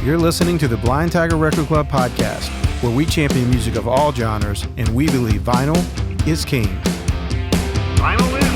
You're listening to the Blind Tiger Record Club podcast, where we champion music of all genres, and we believe vinyl is king. Vinyl is king.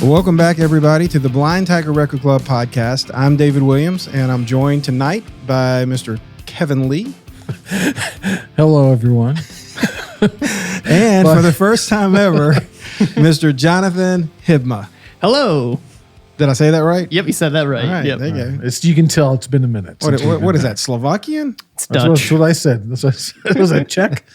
Welcome back, everybody, to the Blind Tiger Record Club podcast. I'm David Williams, and I'm joined tonight by Mr. Kevin Lee. Hello, everyone. And for the first time ever, Mr. Jonathan Hibma. Hello. Did I say that right? Yep, you said that right. All right, Yep. there you go. You can tell it's been a minute. What is that, Slovakian? It's That's Dutch. what I said. Was that Czech?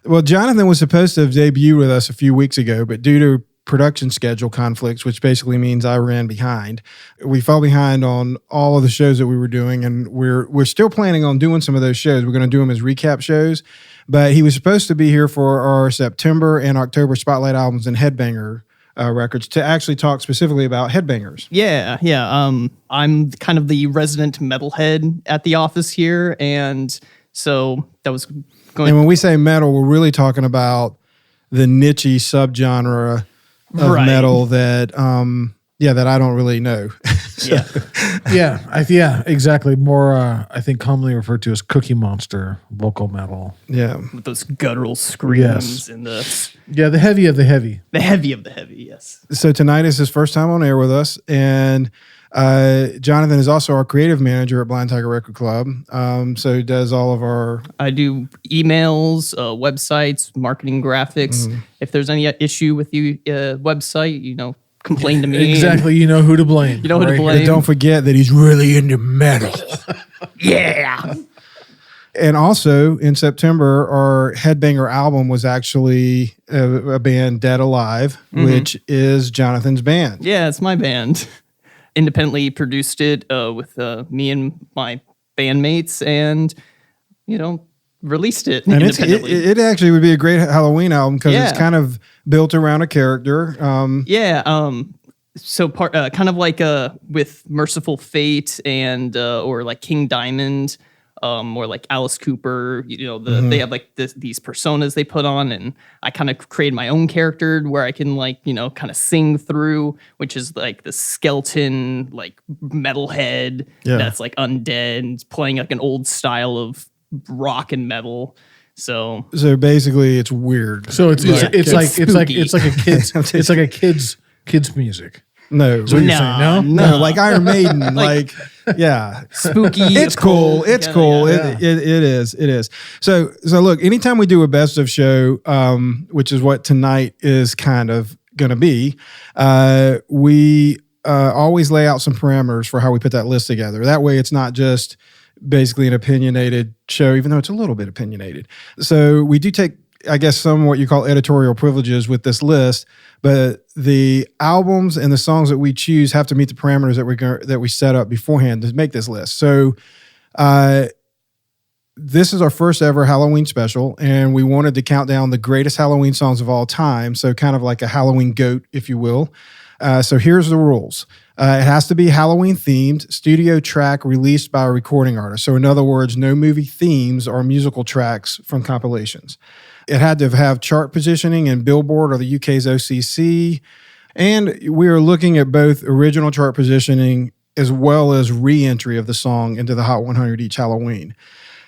Well, Jonathan was supposed to have debuted with us a few weeks ago, but due to production schedule conflicts, which basically means I ran behind, we fell behind on all of the shows that we were doing, and we're still planning on doing some of those shows. We're going to do them as recap shows, but he was supposed to be here for our September and October Spotlight albums and Headbanger records to actually talk specifically about Headbangers. Yeah. I'm kind of the resident metalhead at the office here, and so that was going. And when we say metal, we're really talking about the niche-y subgenre of Right. metal that that I don't really know. Yeah. Exactly. More, I think, commonly referred to as Cookie Monster vocal metal. Yeah. With those guttural screams Yes. and the Yeah, the heavy of the heavy. heavy of the heavy. Yes. So tonight is his first time on air with us, and Jonathan is also our creative manager at Blind Tiger Record Club. So he does all of our... I do emails, websites, marketing graphics. Mm-hmm. If there's any issue with your website, complain to me. Exactly. You know who to blame. You know who to right? blame. But don't forget that he's really into metal. Yeah. And also in September, our Headbanger album was actually a band, Dead Alive, which is Jonathan's band. Yeah, it's my band. Independently produced it with me and my bandmates, and released it And independently. it actually would be a great Halloween album because it's Yeah. kind of built around a character. So part kind of like with Merciful Fate and or like King Diamond, or like Alice Cooper. They have like these personas they put on, and I kind of created my own character where I can kind of sing through, which is like the skeleton like metalhead that's like undead, playing like an old style of rock and metal. So basically, it's weird. So it's like a kid's music. No, So what you're saying, no? no, like Iron Maiden, yeah. spooky. It's cool. It's kinda, cool. yeah. It is. So look, anytime we do a best of show, which is what tonight is kind of going to be, we always lay out some parameters for how we put that list together. That way it's not just basically an opinionated show, even though it's a little bit opinionated. So we do take, I guess, some what you call editorial privileges with this list, but the albums and the songs that we choose have to meet the parameters that we set up beforehand to make this list. So this is our first ever Halloween special, and we wanted to count down the greatest Halloween songs of all time, so kind of like a Halloween GOAT, if you will. So here's the rules. It has to be Halloween themed, studio track released by a recording artist. So in other words, no movie themes or musical tracks from compilations. It had to have chart positioning in Billboard or the UK's OCC. And we are looking at both original chart positioning as well as re-entry of the song into the Hot 100 each Halloween.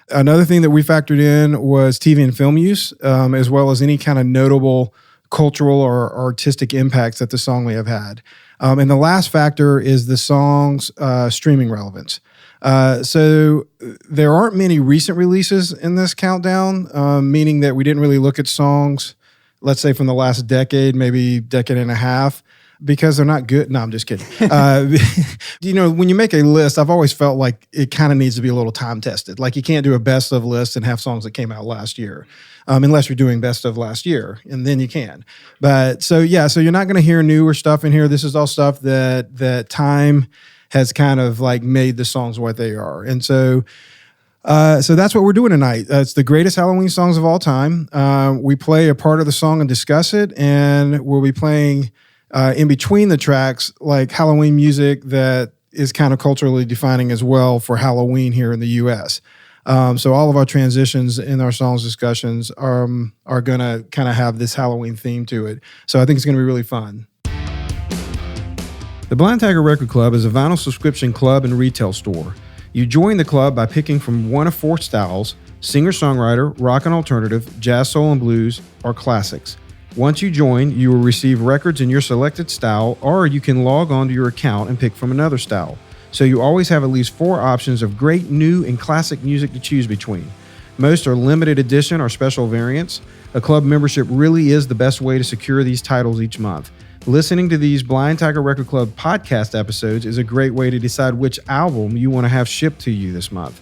Another thing that we factored in was TV and film use, as well as any kind of notable cultural or artistic impacts that the song may have had. And the last factor is the song's streaming relevance. So there aren't many recent releases in this countdown, meaning that we didn't really look at songs, let's say from the last decade, maybe decade and a half, because they're not good. No, I'm just kidding. When you make a list, I've always felt like it kind of needs to be a little time tested. Like you can't do a best of list and have songs that came out last year. Unless you're doing best of last year, and then you can. But so you're not going to hear newer stuff in here. This is all stuff that time has kind of like made the songs what they are. And so that's what we're doing tonight. It's the greatest Halloween songs of all time. We play a part of the song and discuss it, and we'll be playing in between the tracks like Halloween music that is kind of culturally defining as well for Halloween here in the U.S. So all of our transitions in our songs discussions are going to kind of have this Halloween theme to it. So I think it's going to be really fun. The Blind Tiger Record Club is a vinyl subscription club and retail store. You join the club by picking from one of 4 styles: singer-songwriter, rock and alternative, jazz, soul, and blues, or classics. Once you join, you will receive records in your selected style, or you can log on to your account and pick from another style. So you always have at least 4 options of great new and classic music to choose between. Most are limited edition or special variants. A club membership really is the best way to secure these titles each month. Listening to these Blind Tiger Record Club podcast episodes is a great way to decide which album you want to have shipped to you this month.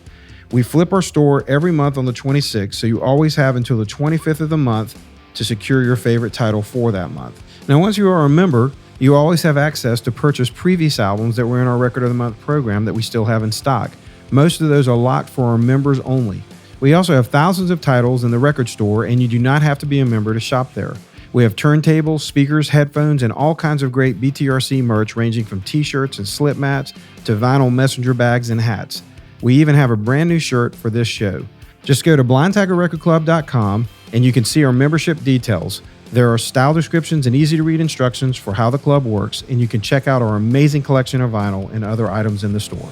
We flip our store every month on the 26th, so you always have until the 25th of the month to secure your favorite title for that month. Now, once you are a member, you always have access to purchase previous albums that were in our Record of the Month program that we still have in stock. Most of those are locked for our members only. We also have thousands of titles in the record store, and you do not have to be a member to shop there. We have turntables, speakers, headphones, and all kinds of great B.T.R.C merch ranging from t-shirts and slip mats to vinyl messenger bags and hats. We even have a brand new shirt for this show. Just go to blindtigerrecordclub.com and you can see our membership details. There are style descriptions and easy-to-read instructions for how the club works, and you can check out our amazing collection of vinyl and other items in the store.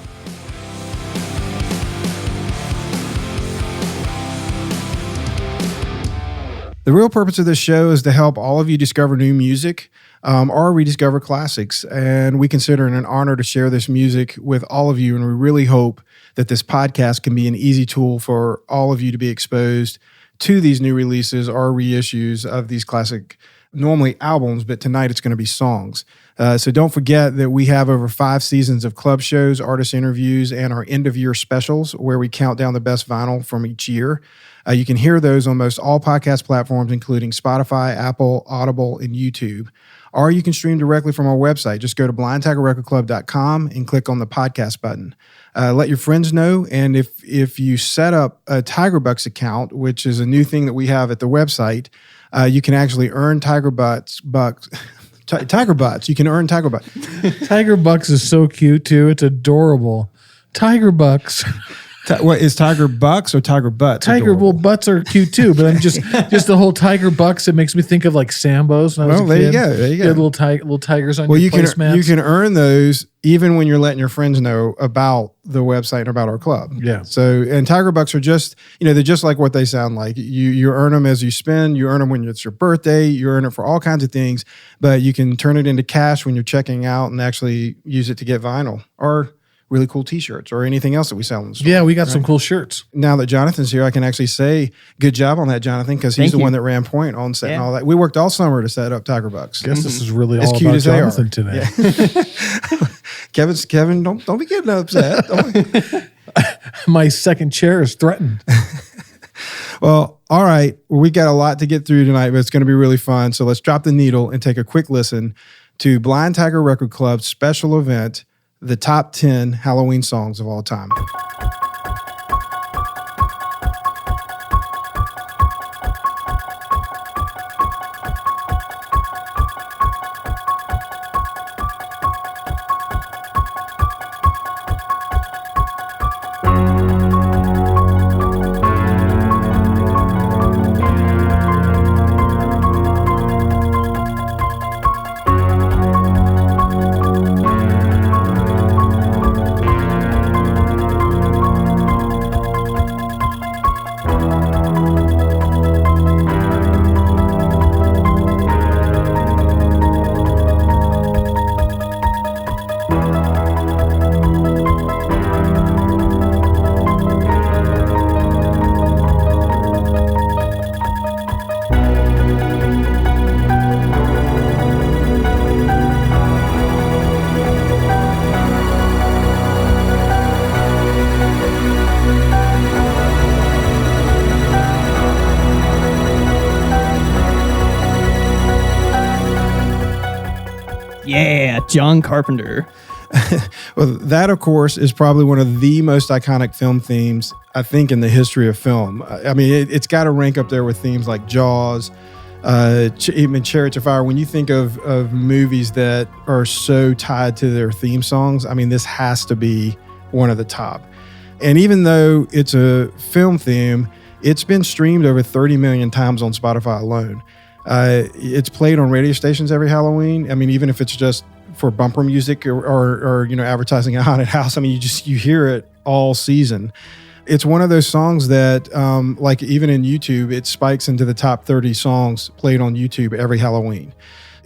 The real purpose of this show is to help all of you discover new music or rediscover classics, and we consider it an honor to share this music with all of you, and we really hope that this podcast can be an easy tool for all of you to be exposed to these new releases or reissues of these classic, normally albums, but tonight it's going to be songs. So don't forget that we have over 5 seasons of club shows, artist interviews, and our end-of-year specials where we count down the best vinyl from each year. You can hear those on most all podcast platforms, including Spotify, Apple, Audible, and YouTube. Or you can stream directly from our website. Just go to blindtigerrecordclub.com and click on the podcast button. Let your friends know, and if you set up a Tiger Bucks account, which is a new thing that we have at the website, you can actually earn Tiger Bucks. Tiger Butts. You can earn Tiger Butts. Tiger Bucks is so cute too. It's adorable. Tiger Bucks. What is Tiger Bucks or Tiger Butts? Tiger, adorable? well, butts are cute too, but I'm just the whole Tiger Bucks. It makes me think of like Sambos. When I was a there kid. you go. There you go. Little tigers on Well, your you can placemats. you can earn those even when you're letting your friends know about the website and about our club. Yeah. So, and Tiger Bucks are just, they're just like what they sound like. You earn them as you spend. You earn them when it's your birthday. You earn it for all kinds of things, but you can turn it into cash when you're checking out and actually use it to get vinyl or really cool t-shirts or anything else that we sell in the store. Yeah, we got some cool shirts. Now that Jonathan's here, I can actually say good job on that, Jonathan, because he's Thank the you. one that ran point on setting all that. We worked all summer to set up Tiger Bucks. Guess this is really As all cute about as they are. Jonathan today. Kevin, don't be getting upset. My second chair is threatened. Well, all right. Well, we got a lot to get through tonight, but it's going to be really fun. So let's drop the needle and take a quick listen to Blind Tiger Record Club's special event, the top 10 Halloween songs of all time. Yeah, John Carpenter. Well, that, of course, is probably one of the most iconic film themes, I think, in the history of film. I mean, it's got to rank up there with themes like Jaws, Even Chariots of Fire. When you think of movies that are so tied to their theme songs, I mean, this has to be one of the top. And even though it's a film theme, it's been streamed over 30 million times on Spotify alone. It's played on radio stations every Halloween. I mean, even if it's just for bumper music or advertising a haunted house, I mean, you hear it all season. It's one of those songs that, like even in YouTube, it spikes into the top 30 songs played on YouTube every Halloween.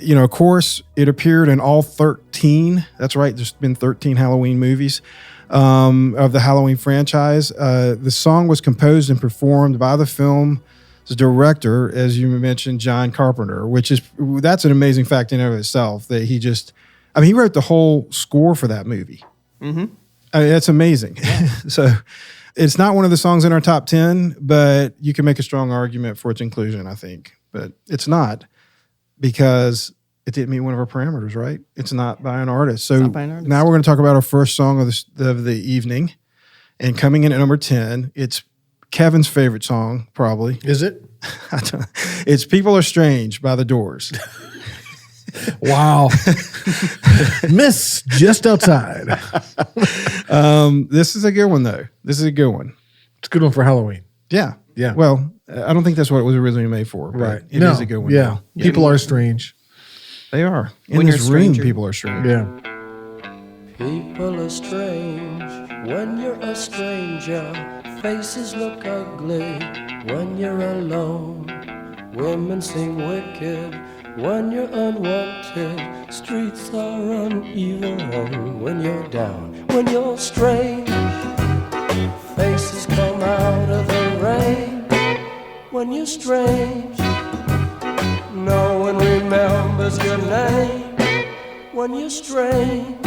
Of course, it appeared in all 13. That's right. There's been 13 Halloween movies of the Halloween franchise. The song was composed and performed by the film's director, as you mentioned, John Carpenter, that's an amazing fact in and of itself that he wrote the whole score for that movie. Mm-hmm. That's amazing. Yeah. So it's not one of the songs in our top 10, but you can make a strong argument for its inclusion, I think. But it's not because it didn't meet one of our parameters, right? It's not by an artist. So now we're going to talk about our first song of the evening. And coming in at number 10, it's Kevin's favorite song, probably. Is it? It's People Are Strange by The Doors. Wow. Miss just outside. This is a good one, though. This is a good one. It's a good one for Halloween. Yeah. Yeah. Well, I don't think that's what it was originally made for. Right. It is a good one. Yeah. People are strange. They are. When this you're a room, stranger. people are strange. Yeah. People are strange when you're a stranger. Faces look ugly when you're alone. Women seem wicked when you're unwanted. Streets are uneven when you're down. When you're strange, faces come out of the rain. When you're strange, no one remembers your name. When you're strange,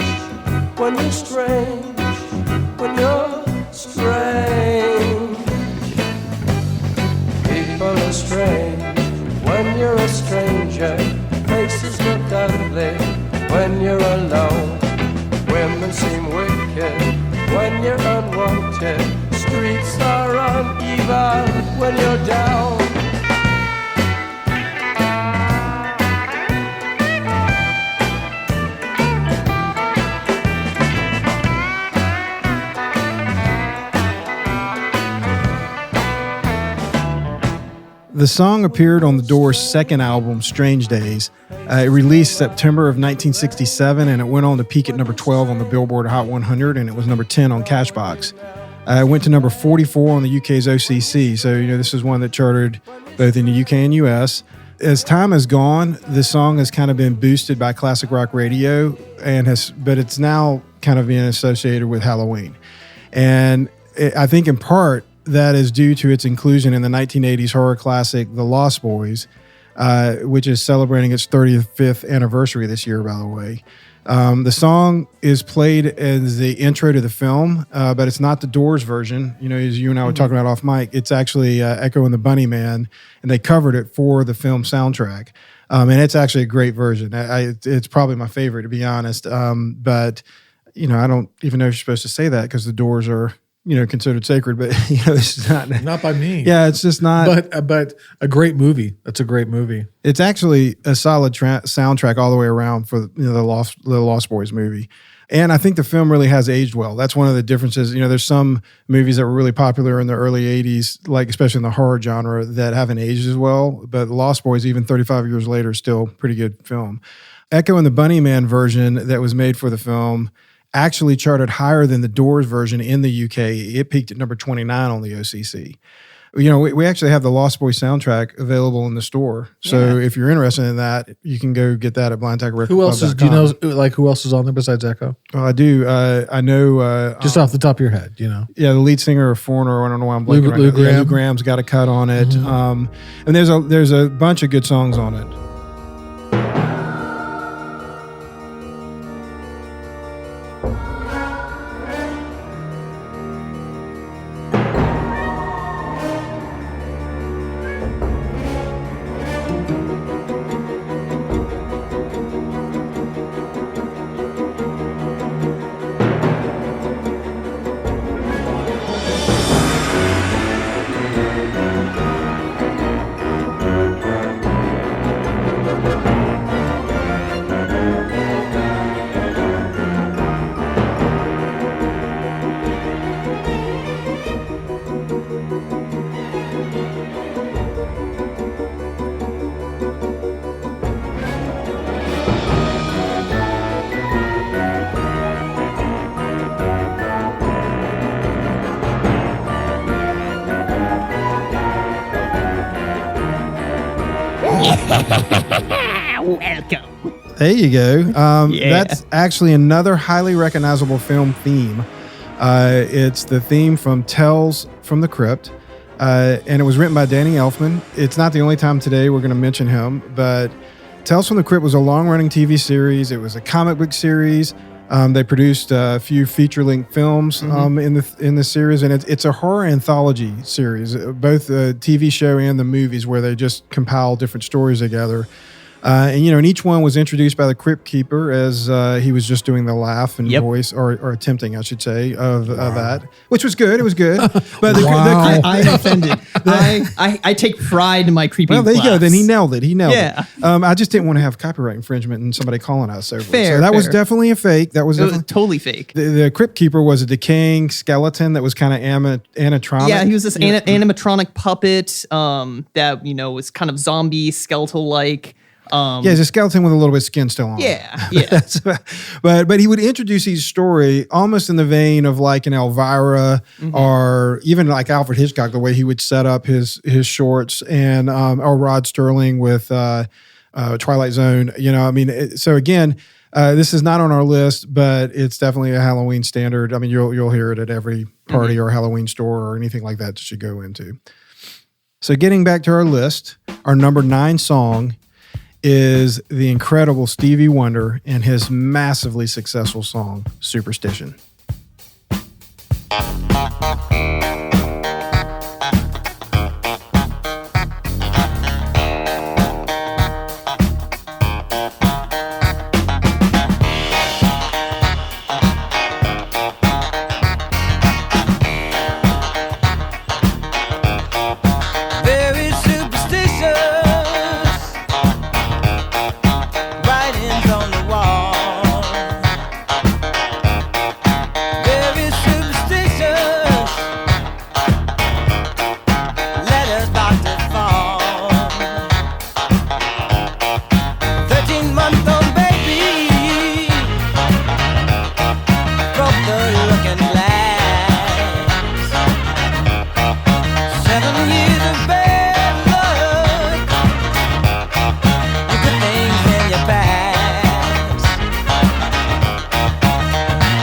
when you're strange, when you're strange. People are strange when you're a stranger. Faces look ugly when you're alone. Women seem wicked when you're unwanted. Streets are uneven when you're down. The song appeared on The Doors' second album, Strange Days. It released September of 1967, and it went on to peak at number 12 on the Billboard Hot 100, and it was number 10 on Cashbox. It went to number 44 on the UK's OCC, so this is one that charted both in the UK and US. As time has gone, the song has kind of been boosted by classic rock radio, but it's now kind of being associated with Halloween. And I think in part, that is due to its inclusion in the 1980s horror classic The Lost Boys, which is celebrating its 35th anniversary this year, by the way. The song is played as the intro to the film, but it's not the Doors version. As you and I were talking about off mic, it's actually Echo and the Bunnymen, and they covered it for the film soundtrack. And it's actually a great version. It's probably my favorite, to be honest. But, I don't even know if you're supposed to say that because the Doors are considered sacred, but it's not by me. Yeah, it's just not. But a great movie. That's a great movie. It's actually a solid soundtrack all the way around for the Lost Boys movie, and I think the film really has aged well. That's one of the differences. There's some movies that were really popular in the early '80s, like especially in the horror genre, that haven't aged as well. But Lost Boys, even 35 years later, is still a pretty good film. Echo and the Bunnymen version that was made for the film actually charted higher than the Doors version in the UK. It peaked at number 29 on the OCC. We actually have the Lost Boys soundtrack available in the store. So if you're interested in that, you can go get that at blindtagrecordclub.com. Who else is? Do you know who else is on there besides Echo? Oh, I do. I know. Just off the top of your head, Yeah, the lead singer of Foreigner. I don't know why I'm blanking. Lou Gramm. Lou Graham's got a cut on it. Mm-hmm. And there's a bunch of good songs on it. Welcome. There you go. Yeah. That's actually another highly recognizable film theme. It's the theme from Tales from the Crypt, and it was written by Danny Elfman. It's not the only time today we're going to mention him, but Tales from the Crypt was a long-running TV series. It was a comic book series. They produced a few feature-length films in the series, and it's a horror anthology series, both the TV show and the movies, where they just compile different stories together. And each one was introduced by the Crypt Keeper as he was just doing the laugh and voice, or attempting, I should say, of that, which was good. It was good. But I'm offended. I take pride in my creepy. Well, there you go. Then he nailed it. Yeah. I just didn't want to have copyright infringement and somebody calling us over it. Fair, So that was fair. definitely a fake. That was It was definitely totally fake. the Crypt Keeper was a decaying skeleton that was kind of animatronic. Yeah, he was this animatronic puppet that was kind of zombie skeletal like. Yeah, he's a skeleton with a little bit of skin still on. Yeah. but he would introduce his story almost in the vein of like an Elvira or even like Alfred Hitchcock, the way he would set up his shorts, and or Rod Sterling with Twilight Zone. So again, this is not on our list, but it's definitely a Halloween standard. I mean, you'll hear it at every party or Halloween store or anything like that you go into. So getting back to our list, our number 9 song is the incredible Stevie Wonder and his massively successful song, Superstition. Very superstitious, writings on the wall. Very superstitious, letters about to fall. 13-month-old baby broke the looking glass. 7 years of bad luck, you put things in your past.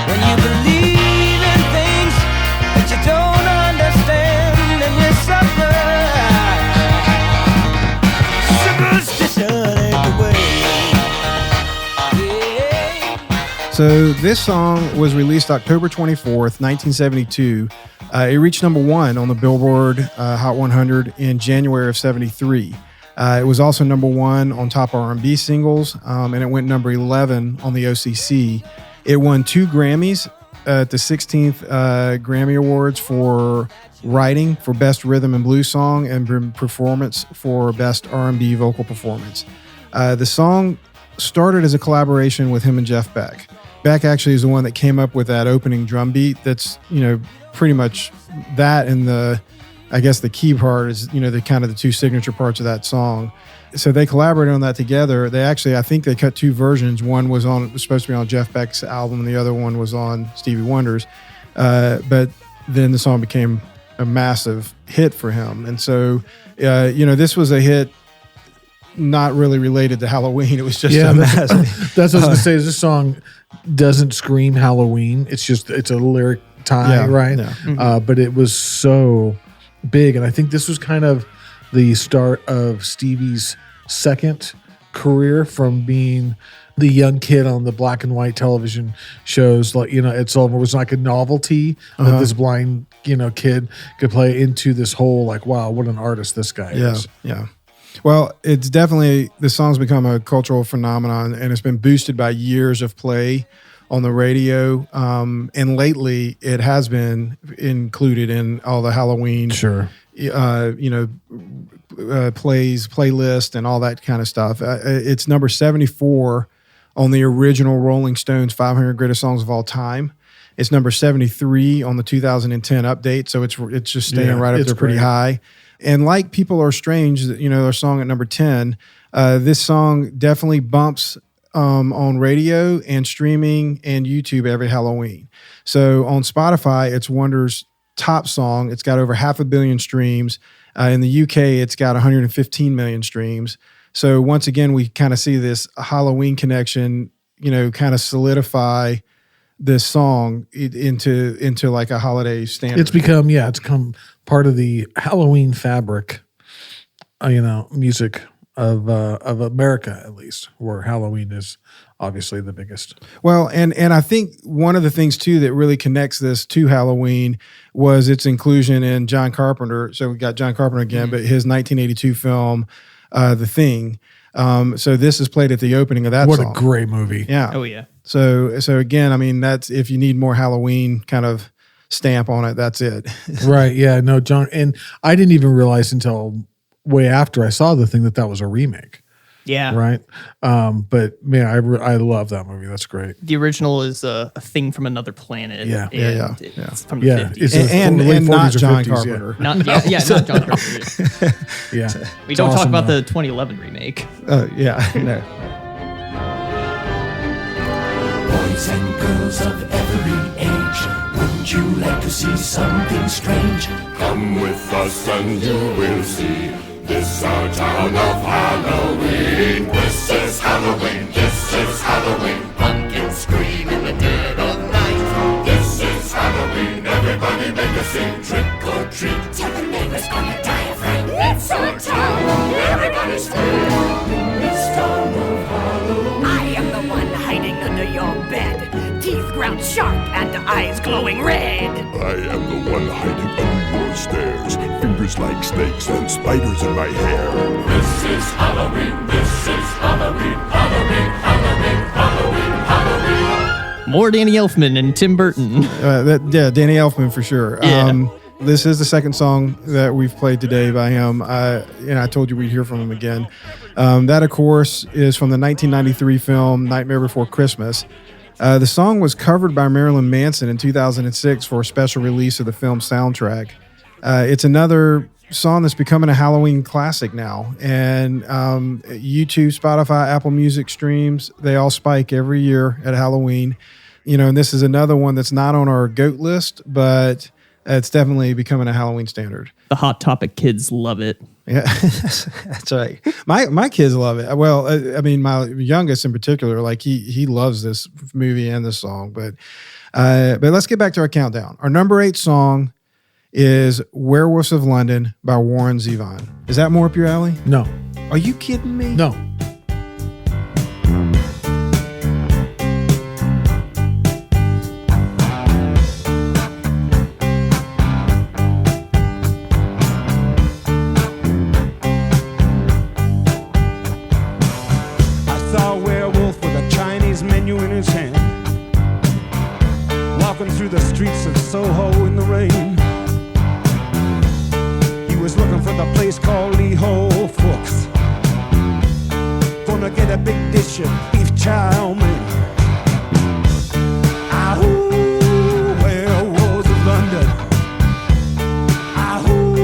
When you believe in things that you don't understand, and you suffer. Superstition ain't the way. Yeah. So this song was released October 24th, 1972. It reached number 1 on the Billboard Hot 100 in January of 73. It was also number 1 on top R&B singles, and it went number 11 on the OCC. It won 2 Grammys at the 16th Grammy Awards for writing for Best Rhythm and Blues Song and performance for Best R&B Vocal Performance. The song started as a collaboration with him and Jeff Beck. Beck actually is the one that came up with that opening drum beat. That's, pretty much that, and the key part is, the kind of the 2 signature parts of that song. So they collaborated on that together. They actually, I think they cut 2 versions. One was supposed to be on Jeff Beck's album, and the other one was on Stevie Wonder's. But then the song became a massive hit for him. And so, this was a hit not really related to Halloween. It was just a massive. That's what I was gonna say. Is this song doesn't scream Halloween? It's a lyric tie, right? Yeah. But it was so big, and I think this was kind of the start of Stevie's second career, from being the young kid on the black and white television shows. Like, it's all, it was like a novelty that this blind kid could play, into this whole like, wow, what an artist this guy is. Yeah. Well, it's definitely, the song's become a cultural phenomenon, and it's been boosted by years of play on the radio. And lately, it has been included in all the Halloween, playlist and all that kind of stuff. It's number 74 on the original Rolling Stones 500 Greatest Songs of All Time. It's number 73 on the 2010 update, so it's just staying right up there pretty high. And like People Are Strange, their song at number 10, this song definitely bumps on radio and streaming and YouTube every Halloween. So on Spotify, it's Wonder's top song. It's got over 500 million streams. In the UK, it's got 115 million streams. So once again, we kind of see this Halloween connection, kind of solidify this song into like a holiday standard. It's become part of the Halloween fabric, music of America, at least, where Halloween is obviously the biggest. Well, and I think one of the things too that really connects this to Halloween was its inclusion in John Carpenter. So we got John Carpenter again, but his 1982 film, The Thing. So this is played at the opening of that What song. a great movie. Yeah. Oh yeah. So again, I mean, that's, if you need more Halloween kind of stamp on it, that's it. Right. Yeah. No, John. And I didn't even realize until way after I saw The Thing that was a remake. Yeah. Right. But man, I love that movie. That's great. The original is a thing from another planet. Yeah. and Yeah. It's from the Yeah. 50s. It's and late 40s not or John 50s, yeah. Carpenter. Not John Carpenter. Yeah. We It's don't talk awesome, about though. the 2011 remake. Yeah. No. Boys and girls of every age, wouldn't you like to see something strange? Come with us and you will see. This our town of Halloween. This is Halloween. This is Halloween. Pumpkins scream in the dead of night. This is Halloween. Everybody make a scene. Trick or treat. Tell the neighbors on your diaphragm. It's our town. Everybody scream. This town of Halloween. I am the one hiding under your bed. Teeth ground sharp and eyes glowing red. I am the one hiding under your stairs. Fingers like snakes and spiders in my hair. This is Halloween. This is Halloween. Halloween. Halloween. Halloween. Halloween. More Danny Elfman and Tim Burton. Danny Elfman for sure. Yeah. This is the second song that we've played today by him. And I told you we'd hear from him again. That, of course, is from the 1993 film Nightmare Before Christmas. The song was covered by Marilyn Manson in 2006 for a special release of the film soundtrack. It's another song that's becoming a Halloween classic now. And YouTube, Spotify, Apple Music streams, they all spike every year at Halloween. And this is another one that's not on our GOAT list, but it's definitely becoming a Halloween standard. The Hot Topic kids love it. Yeah, that's right. My kids love it. Well, I mean, my youngest in particular, like he loves this movie and this song. But let's get back to our countdown. Our number 8 song is "Werewolves of London" by Warren Zevon. Is that more up your alley? No. Are you kidding me? No. I saw a werewolf with a Chinese menu in his hand, walking through the streets of Soho in the rain. He was looking for the place called Lee Ho Fooks. Gonna get a big dish of beef chow mein. Ahoo, werewolves of London. Ahoo.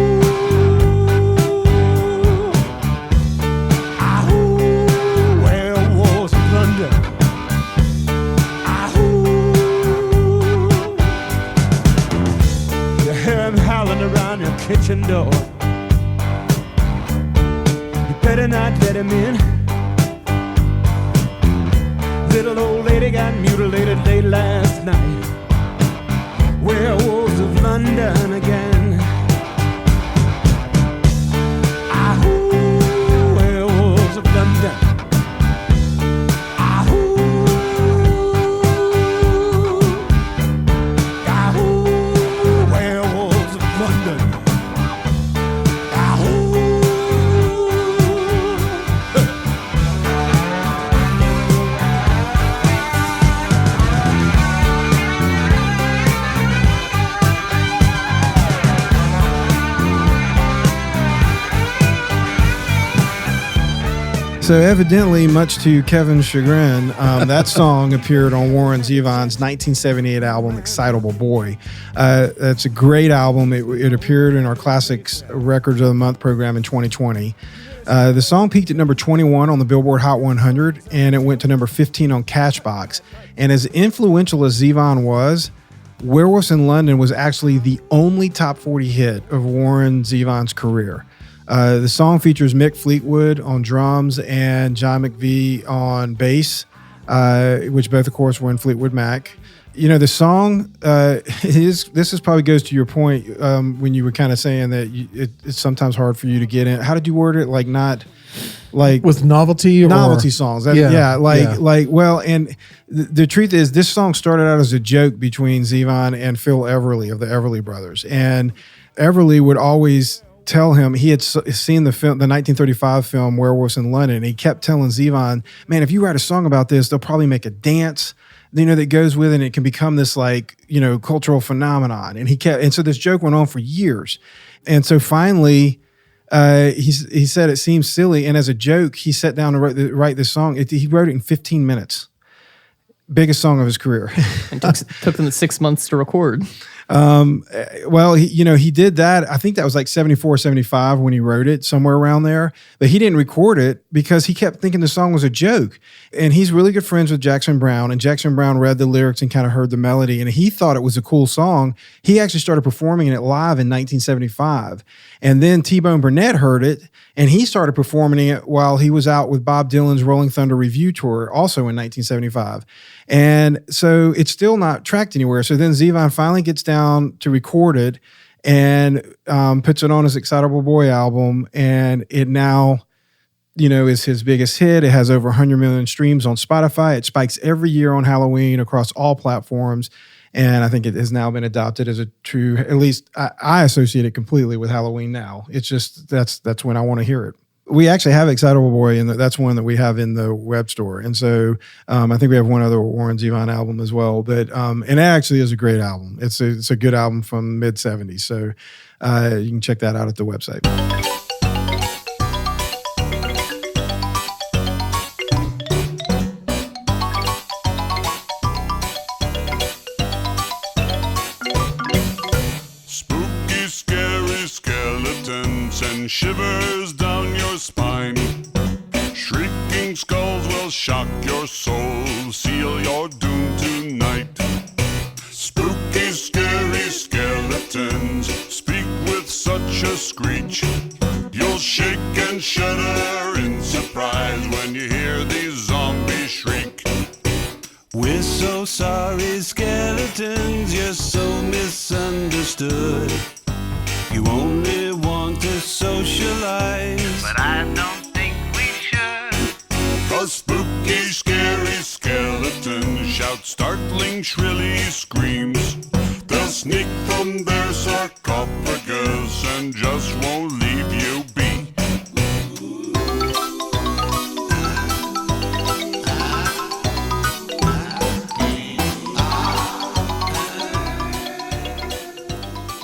Around your kitchen door, you better not let him in. Little old lady got mutilated late last night. Werewolves of London again. Ahoo, werewolves of London. So evidently, much to Kevin's chagrin, that song appeared on Warren Zevon's 1978 album, Excitable Boy. That's a great album. It appeared in our Classics Records of the Month program in 2020. The song peaked at number 21 on the Billboard Hot 100, and it went to number 15 on Catchbox. And as influential as Zevon was, Werewolves in London was actually the only top 40 hit of Warren Zevon's career. The song features Mick Fleetwood on drums and John McVie on bass, which both, of course, were in Fleetwood Mac. You know, the song, this probably goes to your point when you were kind of saying that it's sometimes hard for you to get in. How did you word it? Like, not like with novelty songs. Well, and the truth is, this song started out as a joke between Zevon and Phil Everly of the Everly Brothers. And Everly would always tell him, he had seen the 1935 film Werewolves in London, and he kept telling Zevon, man, if you write a song about this, they'll probably make a dance, that goes with it, and it can become this cultural phenomenon. And so this joke went on for years. And so finally, he said it seems silly, and as a joke, he sat down to write this song. He wrote it in 15 minutes. Biggest song of his career. And took them 6 months to record. Well, he did that. I think that was like 74, 75 when he wrote it, somewhere around there. But he didn't record it because he kept thinking the song was a joke. And he's really good friends with Jackson Browne. And Jackson Browne read the lyrics and kind of heard the melody. And he thought it was a cool song. He actually started performing it live in 1975. And then T-Bone Burnett heard it, and he started performing it while he was out with Bob Dylan's Rolling Thunder Review Tour, also in 1975. And so it's still not tracked anywhere. So then Zevon finally gets down to record it and puts it on his Excitable Boy album. And it now, is his biggest hit. It has over 100 million streams on Spotify. It spikes every year on Halloween across all platforms. And I think it has now been adopted as a true, at least I associate it completely with Halloween now. It's just, that's when I want to hear it. We actually have Excitable Boy, and that's one that we have in the web store. And so I think we have one other Warren Zevon album as well. But and it actually is a great album. It's a good album from mid 70s. So you can check that out at the website. Spooky, scary skeletons and shivers down your spine. Shrieking skulls will shock your soul, seal your doom tonight. Spooky, scary skeletons speak with such a screech. You'll shake and shudder in surprise when you hear these zombies shriek. We're so sorry, skeletons, you're so misunderstood. You only want to socialize, But I don't think we should. 'cause spooky, scary skeletons shout startling, shrilly screams. They'll sneak from their sarcophagus and just won't leave you be.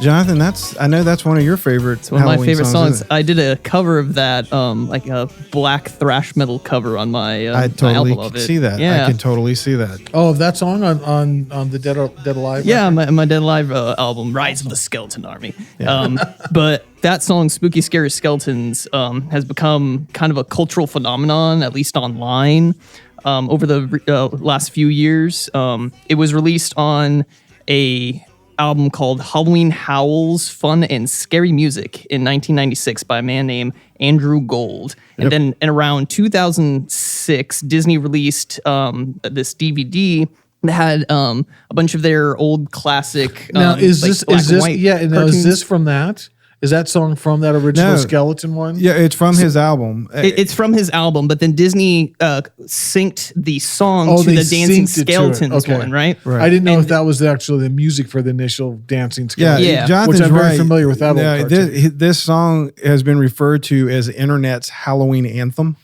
Jonathan, I know that's one of your favorite. It's one of my Halloween favorite songs. isn't it? I did a cover of that, like a black thrash metal cover on my, I my totally album of it. see that. Yeah. I can totally see that. Oh, that song on the Dead Alive? Yeah, record? my Dead Alive album, Rise of the Skeleton Army. But that song, Spooky Scary Skeletons, has become kind of a cultural phenomenon, at least online, over the last few years. It was released on a album called Halloween Howls, Fun and Scary Music in 1996 by a man named Andrew Gold. And then in around 2006, Disney released this DVD that had a bunch of their old classic Now, is like this black is and this white yeah? Now, is cartoons. this from that? Is that song from that original No. skeleton one? Yeah, it's from his album. It's from his album, but then Disney synced the song to they the Dancing synced it to it. Skeletons Okay. one, right? Right. I didn't know And- if that was actually the music for the initial Dancing Yeah, Skeleton. Yeah. Jonathan's Which I'm very right. familiar with that old Yeah, cartoon. this song has been referred to as internet's Halloween anthem.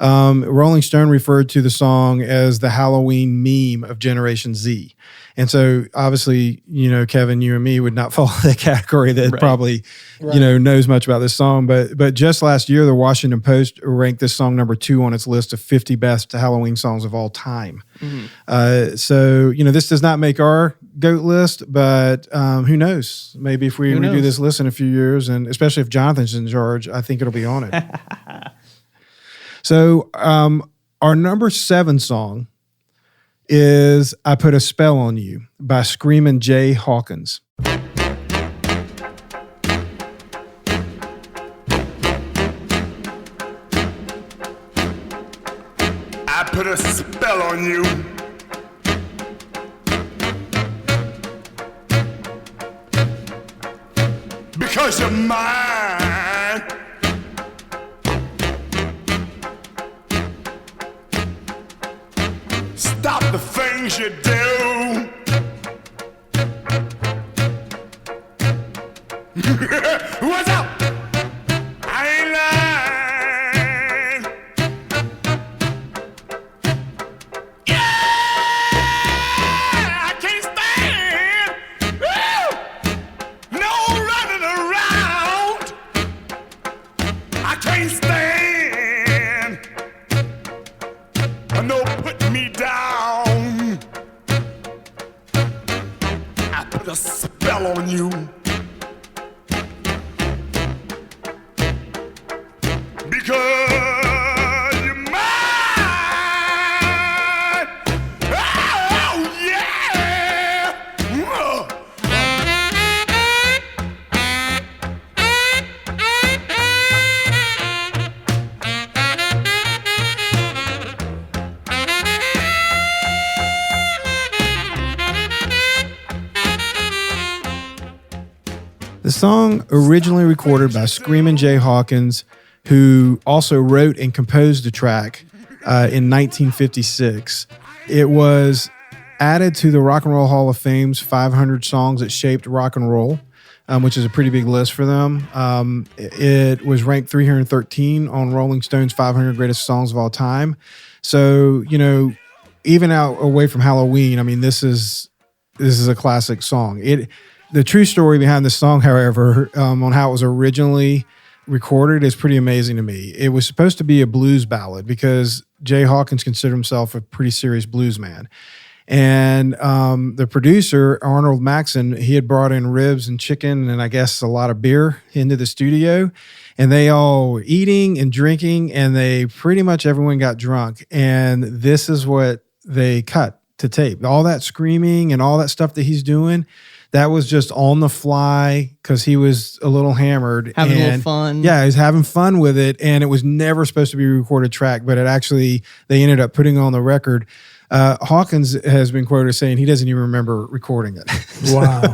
Rolling Stone referred to the song as the Halloween meme of Generation Z. And so obviously, Kevin, you and me would not fall in that category that probably, knows much about this song. But just last year, the Washington Post ranked this song number 2 on its list of 50 best Halloween songs of all time. So, this does not make our GOAT list, but who knows? Maybe if we redo knows? this list in a few years, and especially if Jonathan's in charge, I think it'll be on it. So our number 7 song is I Put a Spell on You by Screamin' Jay Hawkins. spell on you. Because you're mine. Stop the things you do. What's up? I ain't lying. Yeah, I can't stand. Woo! No running around. I can't stand. No putting me down. I put a spell on you. Because you're mine. Oh, yeah. The song originally recorded by Screamin' Jay Hawkins, who also wrote and composed the track in 1956. It was added to the Rock and Roll Hall of Fame's 500 songs that shaped rock and roll, which is a pretty big list for them. It was ranked 313 on Rolling Stone's 500 greatest songs of all time. So, you know, even out away from Halloween, I mean, this is a classic song. The true story behind this song, however, on how it was originally recorded is pretty amazing to me. It was supposed to be a blues ballad because Jay Hawkins considered himself a pretty serious blues man. And the producer, Arnold Maxon, he had brought in ribs and chicken and I guess a lot of beer into the studio. And they all were eating and drinking and they pretty much everyone got drunk. And this is what they cut to tape. All that screaming and all that stuff that he's doing, that was just on the fly because he was a little hammered. Having a little fun. Yeah, he was having fun with it. And it was never supposed to be a recorded track, but it actually, they ended up putting on the record. Hawkins has been quoted as saying he doesn't even remember recording it. Wow.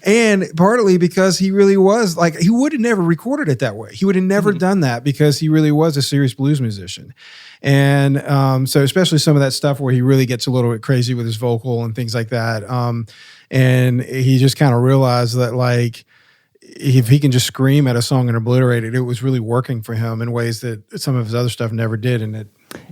And partly because he really was like, he would have never recorded it that way. He would have never done that because he really was a serious blues musician. And so especially some of that stuff where he really gets a little bit crazy with his vocal and things like that. And he just kind of realized that like, if he can just scream at a song and obliterate it, it was really working for him in ways that some of his other stuff never did.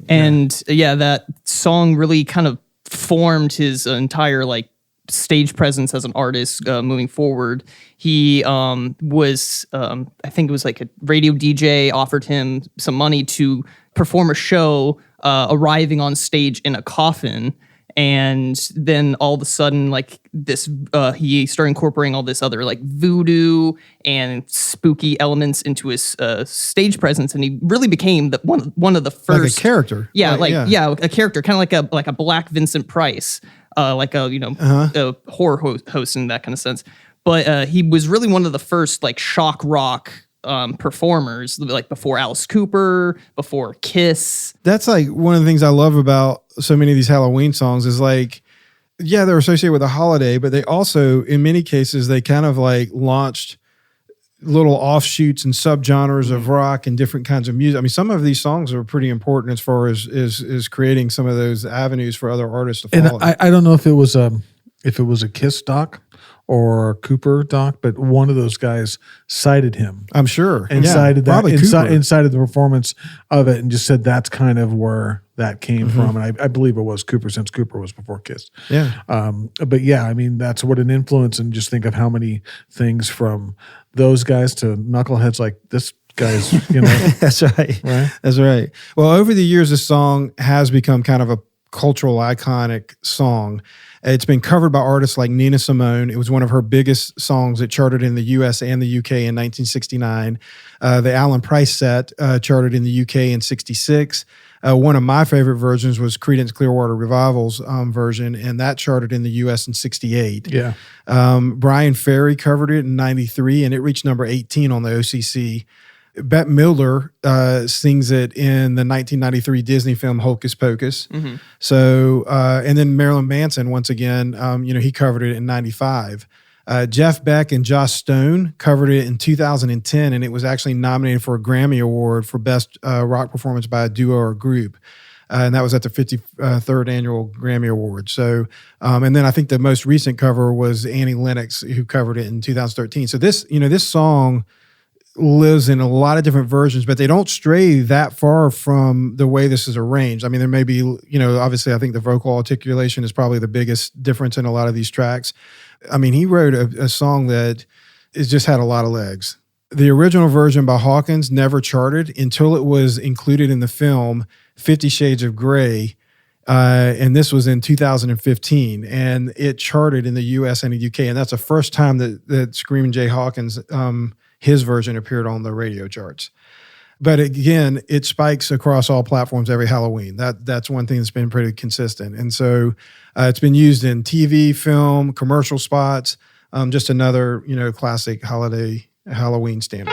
And that song really kind of formed his entire like stage presence as an artist moving forward. He was, I think it was like a radio DJ offered him some money to perform a show, arriving on stage in a coffin. And then all of a sudden, like this, he started incorporating all this other like voodoo and spooky elements into his stage presence, and he really became one of the first like a character. Yeah, a character, kind of like a Black Vincent Price, like a a horror host in that kind of sense. But he was really one of the first like shock rock performers, like before Alice Cooper, before Kiss. That's like one of the things I love about so many of these Halloween songs is like, yeah, they're associated with a holiday, but they also, in many cases, they kind of like launched little offshoots and subgenres of rock and different kinds of music. I mean, some of these songs are pretty important as far as is creating some of those avenues for other artists to follow. And I don't know if it was a Kiss doc or Cooper doc, but one of those guys cited him. I'm sure. And cited that inside of the performance of it and just said that's kind of where that came from. And I believe it was Cooper, since Cooper was before Kiss. Yeah. But yeah, I mean, that's what an influence, and just think of how many things from those guys to knuckleheads like this guy's, That's right. That's right. Well, over the years, this song has become kind of a cultural iconic song. It's been covered by artists like Nina Simone. It was one of her biggest songs that charted in the US and the UK in 1969. The Alan Price set charted in the UK in 66. One of my favorite versions was Creedence Clearwater Revival's version, and that charted in the US in 68. Yeah. Brian Ferry covered it in 93, and it reached number 18 on the OCC Bette Midler sings it in the 1993 Disney film Hocus Pocus. So, and then Marilyn Manson, once again, he covered it in 95. Jeff Beck and Joss Stone covered it in 2010, and it was actually nominated for a Grammy Award for Best Rock Performance by a Duo or Group. And that was at the 53rd Annual Grammy Awards. So, and then I think the most recent cover was Annie Lennox, who covered it in 2013. So this song lives in a lot of different versions, but they don't stray that far from the way this is arranged. I mean, there may be, obviously I think the vocal articulation is probably the biggest difference in a lot of these tracks. I mean, he wrote a song that has just had a lot of legs. The original version by Hawkins never charted until it was included in the film 50 Shades of Grey, and this was in 2015, and it charted in the US and the UK, and that's the first time that Screamin' Jay Hawkins, his version appeared on the radio charts. But again, it spikes across all platforms every Halloween. That's one thing that's been pretty consistent. And so it's been used in TV, film, commercial spots, just another, classic holiday Halloween standard.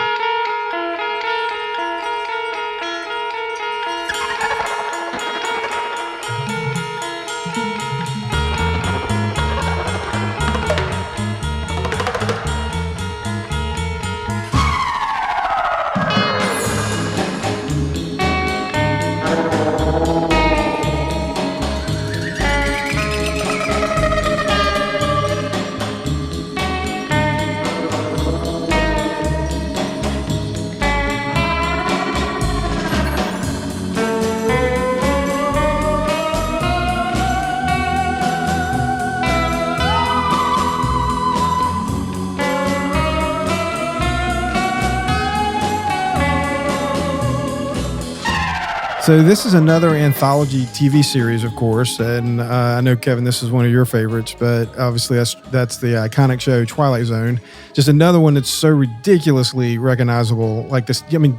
So this is another anthology TV series, of course, and I know, Kevin, this is one of your favorites, but obviously that's the iconic show Twilight Zone. Just another one that's so ridiculously recognizable. Like this, I mean,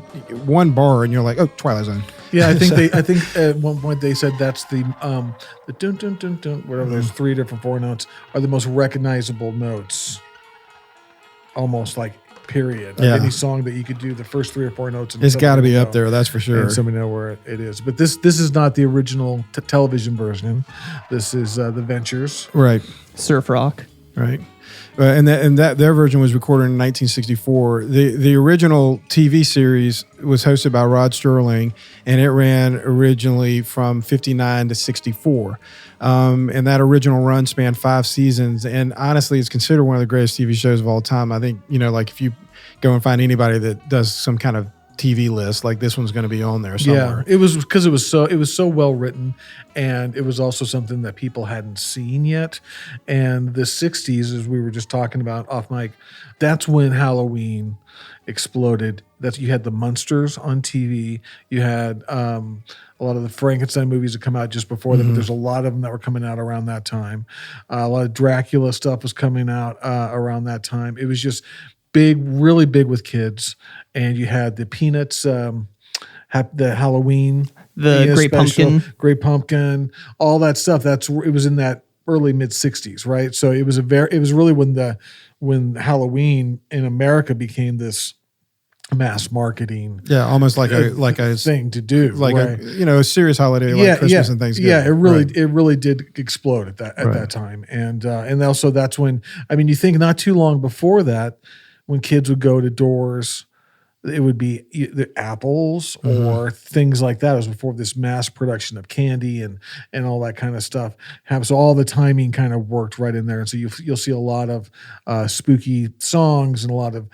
one bar and you're like, oh, Twilight Zone. Yeah, I think at one point they said that's the dun dun dun dun, whatever. There's 3 different 4 notes are the most recognizable notes, almost like. Period. Like any song that you could do the first 3 or 4 notes. It's got to be up there, that's for sure. And somebody know where it is. But this is not the original television version. This is the Ventures. Right. Surf rock. Right. And that their version was recorded in 1964. The original TV series was hosted by Rod Sterling, and it ran originally from 59 to 64. And that original run spanned 5 seasons. And honestly, it's considered one of the greatest TV shows of all time. I think, like if you go and find anybody that does some kind of TV list, like this one's going to be on there somewhere. Yeah, it was because it was so well written, and it was also something that people hadn't seen yet. And the 60s, as we were just talking about off mic, that's when Halloween exploded. You had the Munsters on TV. You had a lot of the Frankenstein movies that come out just before them, but there's a lot of them that were coming out around that time. A lot of Dracula stuff was coming out around that time. It was just big, really big with kids. And you had the Peanuts, the Halloween, the Great Pumpkin, all that stuff. It was in that early mid 60s, right? So it was really when Halloween in America became this mass marketing, almost like a thing to do, like right? a serious holiday like Christmas and Thanksgiving. Yeah, it really did explode at that time, and also that's when you think not too long before that, when kids would go to doors, it would be the apples or things like that. It was before this mass production of candy and all that kind of stuff. So all the timing kind of worked right in there, and so you'll see a lot of spooky songs and a lot of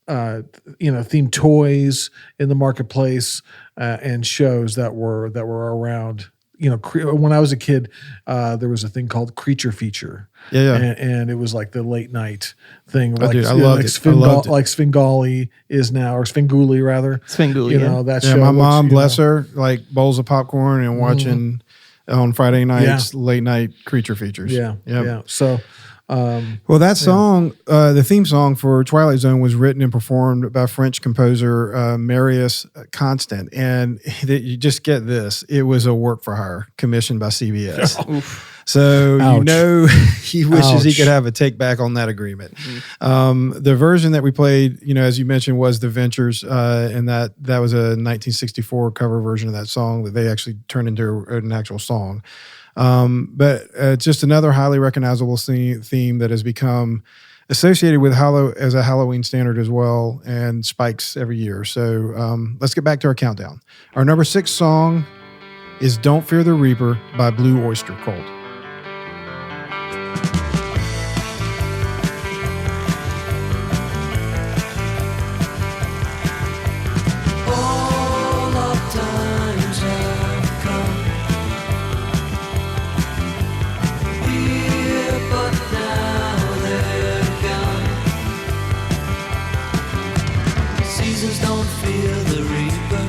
themed toys in the marketplace and shows that were around. When I was a kid, there was a thing called Creature Feature. And it was like the late night thing. I loved it. Like Svengali is now, or Svengoolie rather. Svengoolie, that show. My mom, bless her, like bowls of popcorn and watching on Friday nights late night Creature Features. Yeah. So. That song, the theme song for Twilight Zone, was written and performed by French composer Marius Constant. And you just get this. It was a work for hire commissioned by CBS. So Ouch. he wishes he Ouch. could have a take back on that agreement. The version that we played, as you mentioned, was The Ventures, and that was a 1964 cover version of that song that they actually turned into an actual song. But just another highly recognizable theme that has become associated with as a Halloween standard as well, and spikes every year. So let's get back to our countdown. Our number 6 song is Don't Fear the Reaper by Blue Oyster Cult. All of times have come here, but now they're gone. Seasons don't fear the reaper,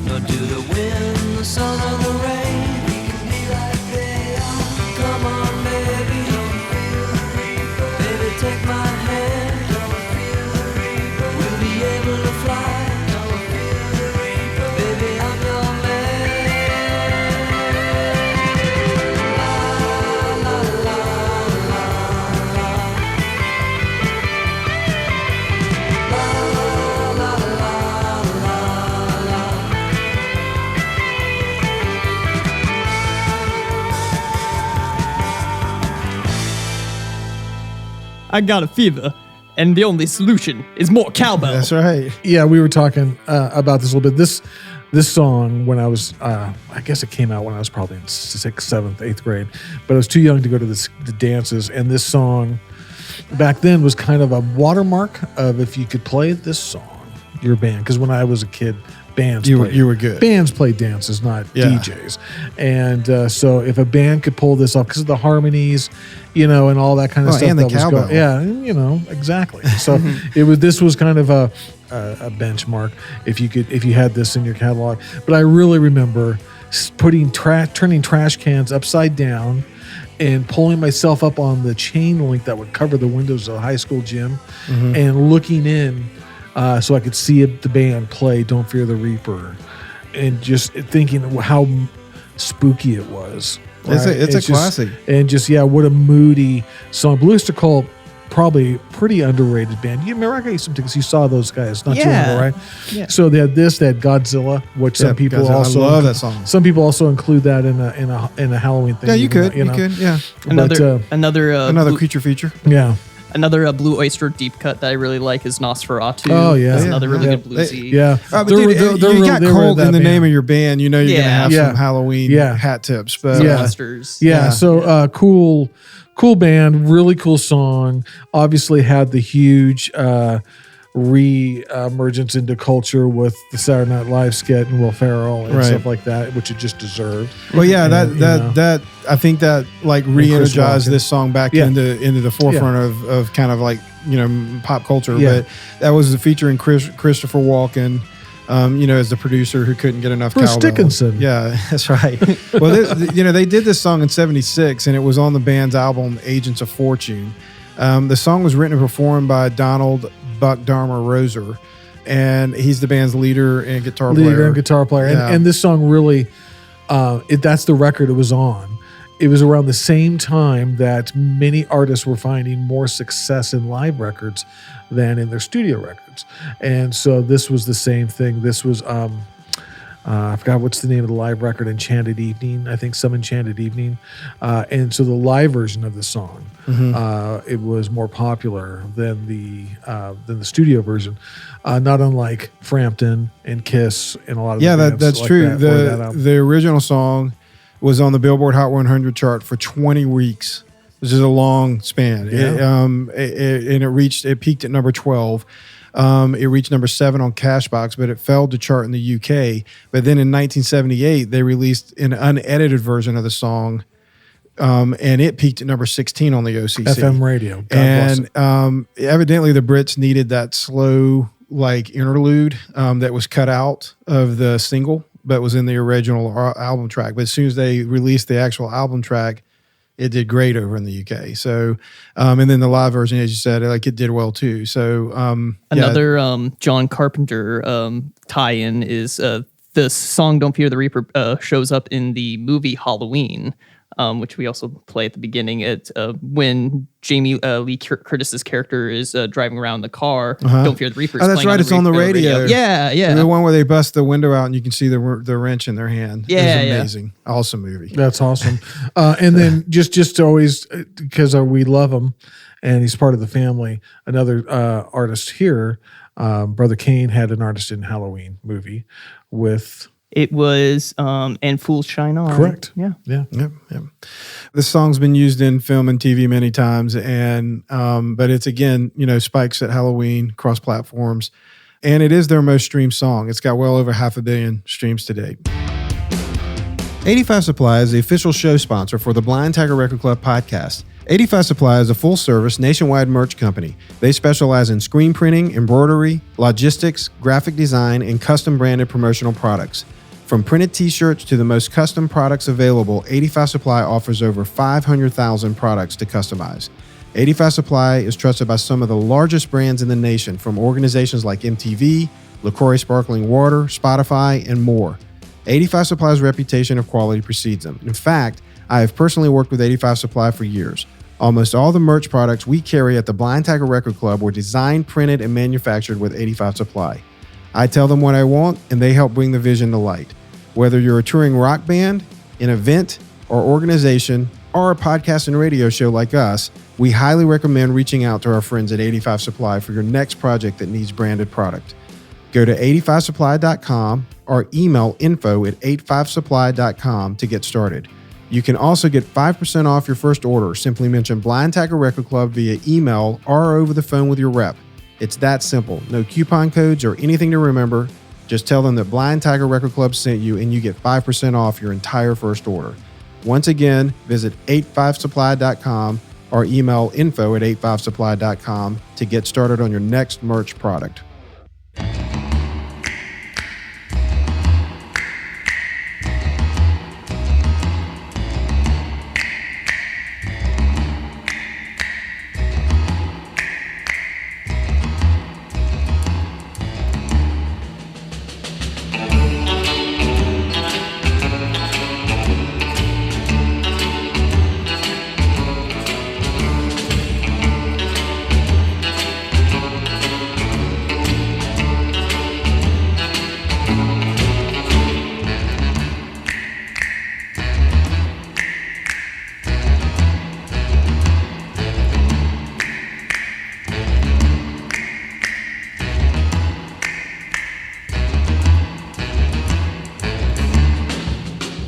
nor do the wind, the sun, or the rain. We can be like they are. Come on, baby, don't fear the reaper. Baby, take my hand, don't fear the reaper. We'll be able to fly. Don't fear the reaper. Baby, I'm your man. La la la la la. La la la la la. I got a fever, and the only solution is more cowbell. That's right. Yeah, we were talking about this a little bit. This song, when I was, I guess it came out when I was probably in 6th, 7th, 8th grade, but I was too young to go to the dances. And this song back then was kind of a watermark of if you could play this song, your band. Because when I was a kid, bands You played, were good. Bands played dances, not Yeah. DJs. And so if a band could pull this off because of the harmonies, and all that kind of Oh, stuff and the that was cowbell. going, yeah, exactly. So this was kind of a benchmark if you had this in your catalog. But I really remember turning trash cans upside down and pulling myself up on the chain link that would cover the windows of the high school gym and looking in so I could see the band play Don't Fear the Reaper, and just thinking how spooky it was. It's right? a just- classic. And just, what a moody song. Blue Oyster Cult, probably pretty underrated band. You remember I got you some tickets. You saw those guys not too long ago, right? Yeah. So they had this, they had Godzilla, which some Yeah, people Godzilla. I also love that song. Some people also include that in a Halloween thing. Yeah, you even could. though, You know. could. Yeah. Another Another Blue, creature feature. Yeah. another Blue Oyster deep cut that I really like is Nosferatu. Oh, yeah. That's Yeah, another really yeah. good bluesy. Yeah. But They're- dude, they're- they're you real- got they're cold that in the band. name of your band. You're Yeah. gonna have Yeah. some Halloween Yeah. hat tips. But Yeah. Monsters. Yeah. So cool band, really cool song. Obviously had the huge re-emergence into culture with the Saturday Night Live skit and Will Ferrell and Right. stuff like that, which it just deserved. Well, yeah, And, that I think that like re-energized Walken. this song back Yeah. into the forefront of kind of like pop culture. Yeah. But that was featuring Christopher Walken, as the producer who couldn't get enough Bruce cowbell. Dickinson. Yeah, that's right. Well, they did this song in '76, and it was on the band's album Agents of Fortune. The song was written and performed by Donald Buck Dharma Roser, and he's the band's leader and guitar player. and guitar player. Yeah. And this song really, that's the record it was on. It was around the same time that many artists were finding more success in live records than in their studio records. And so this was the same thing. This was, I forgot what's the name of the live record, Enchanted Evening, I think, Some Enchanted Evening. And so the live version of the song, it was more popular than the studio version, not unlike Frampton and Kiss and a lot of Yeah, the bands that's like true. that, or that, The original song was on the Billboard Hot 100 chart for 20 weeks, which is a long span. Yeah. It peaked at number 12. It reached number 7 on Cashbox, but it failed to chart in the UK. But then in 1978, they released an unedited version of the song, and it peaked at number 16 on the OCC. FM radio. God bless it. And evidently the Brits needed that slow interlude that was cut out of the single, but was in the original album track. But as soon as they released the actual album track, it did great over in the UK. So, and then the live version, as you said, it did well too. So, Another John Carpenter tie-in is the song "Don't Fear the Reaper" shows up in the movie Halloween. which we also play at the beginning. When Jamie Lee Curtis's character is driving around the car. Don't Fear the Reaper. Oh, that's right. It's on the radio. Yeah. The one where they bust the window out and you can see the wrench in their hand. Yeah, It's amazing. Awesome movie. That's awesome. And then just always, because we love him and he's part of the family, another artist here, Brother Kane had an artist in Halloween movie with... It was And Fools Shine On. Correct. Yeah. Yep. This song's been used in film and TV many times, and but it's again, spikes at Halloween, cross platforms, and it is their most streamed song. It's got well over 500 million streams to date. 85 Supply is the official show sponsor for the Blind Tiger Record Club podcast. 85 Supply is a full-service nationwide merch company. They specialize in screen printing, embroidery, logistics, graphic design, and custom branded promotional products. From printed t-shirts to the most custom products available, 85 Supply offers over 500,000 products to customize. 85 Supply is trusted by some of the largest brands in the nation, from organizations like MTV, LaCroix Sparkling Water, Spotify, and more. 85 Supply's reputation of quality precedes them. In fact, I have personally worked with 85 Supply for years. Almost all the merch products we carry at the Blind Tiger Record Club were designed, printed, and manufactured with 85 Supply. I tell them what I want, and they help bring the vision to light. Whether you're a touring rock band, an event, or organization, or a podcast and radio show like us, we highly recommend reaching out to our friends at 85 Supply for your next project that needs branded product. Go to 85supply.com or email info@85supply.com to get started. You can also get 5% off your first order. Simply mention Blind Tiger Record Club via email or over the phone with your rep. It's that simple. No coupon codes or anything to remember. Just tell them that Blind Tiger Record Club sent you and you get 5% off your entire first order. Once again, visit 85supply.com or email info@85supply.com to get started on your next merch product.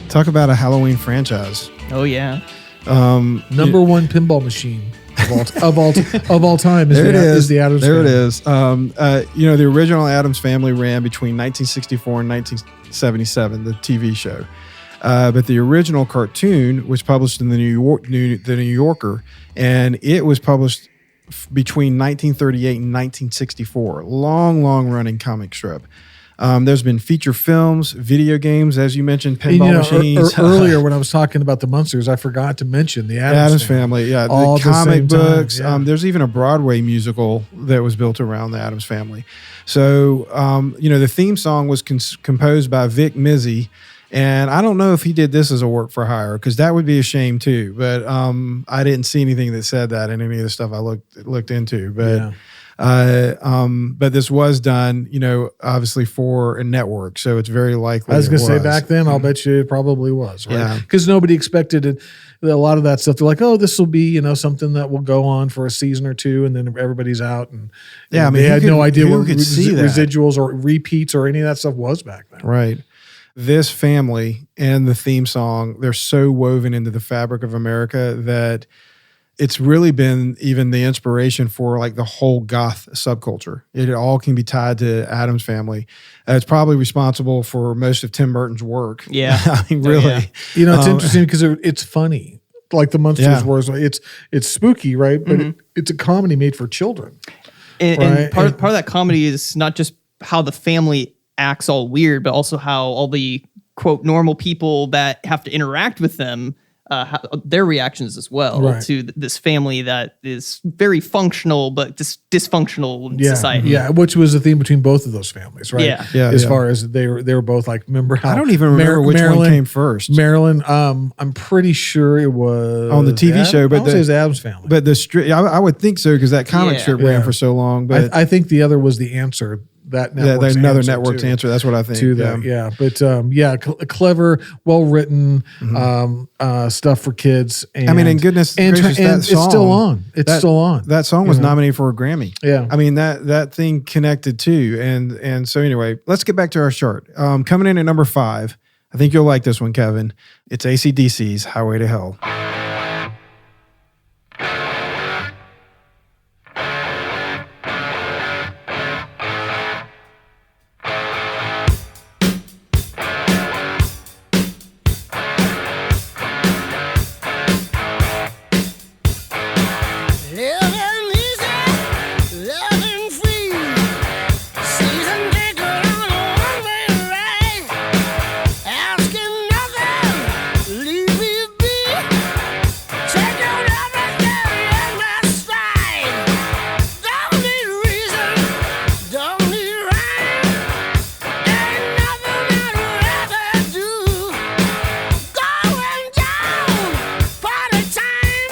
Talk about a Halloween franchise. Oh yeah. Number one pinball machine of all time is the Addams Family. Family. It is. The original Addams Family ran between 1964 and 1977, the TV show. But the original cartoon was published in the New Yorker, and it was published between 1938 and 1964. Long running comic strip. There's been feature films, video games, as you mentioned, pinball machines. Earlier, when I was talking about the Munsters, I forgot to mention the Addams Family. Yeah, all the comic books. Yeah. There's even a Broadway musical that was built around the Addams Family. So, the theme song was composed by Vic Mizzy. And I don't know if he did this as a work for hire, because that would be a shame too. But I didn't see anything that said that in any of the stuff I looked into. But. Yeah. But this was done, obviously for a network, so it's very likely. I was going to say back then, I'll bet you it probably was, right? Yeah. Because nobody expected it. A lot of that stuff, they're like, oh, this will be, something that will go on for a season or two, and then everybody's out. And yeah, they had no idea what see residuals or repeats or any of that stuff was back then. Right. This family and the theme song, they're so woven into the fabric of America that it's really been even the inspiration for like the whole goth subculture. It all can be tied to Addams Family. It's probably responsible for most of Tim Burton's work. Yeah. I mean, really. Yeah. It's interesting because it's funny. Like the Munsters were, it's spooky, right? But it's a comedy made for children. And part of that comedy is not just how the family acts all weird, but also how all the quote normal people that have to interact with them their reactions as well Right. to this family that is very functional but dysfunctional in society. Yeah, which was the theme between both of those families, right? Yeah. Yeah, As yeah. far as they were both like, remember how I don't even remember which one came first. Marilyn, I'm pretty sure it was On the TV show, but I would say it was Adam's Family. But the strip, I would think so because that comic Yeah. strip ran for so long. But I think the other was The Answer. That network's another answer network's too. answer. That's what I think. To that, yeah. But clever, well written stuff for kids. And, I mean, and goodness gracious, that it's still song- on. It's still on. That song was nominated for a Grammy. Yeah. I mean that thing connected too. And so anyway, let's get back to our chart. Coming in at number 5. I think you'll like this one, Kevin. It's AC/DC's "Highway to Hell." Living easy, loving free. Season ticket on a one-way ride. Asking nothing, leave me be. Check out everything in my stride. Don't need reason, don't need rhyme. Ain't nothing I'd rather do. Going down, party time.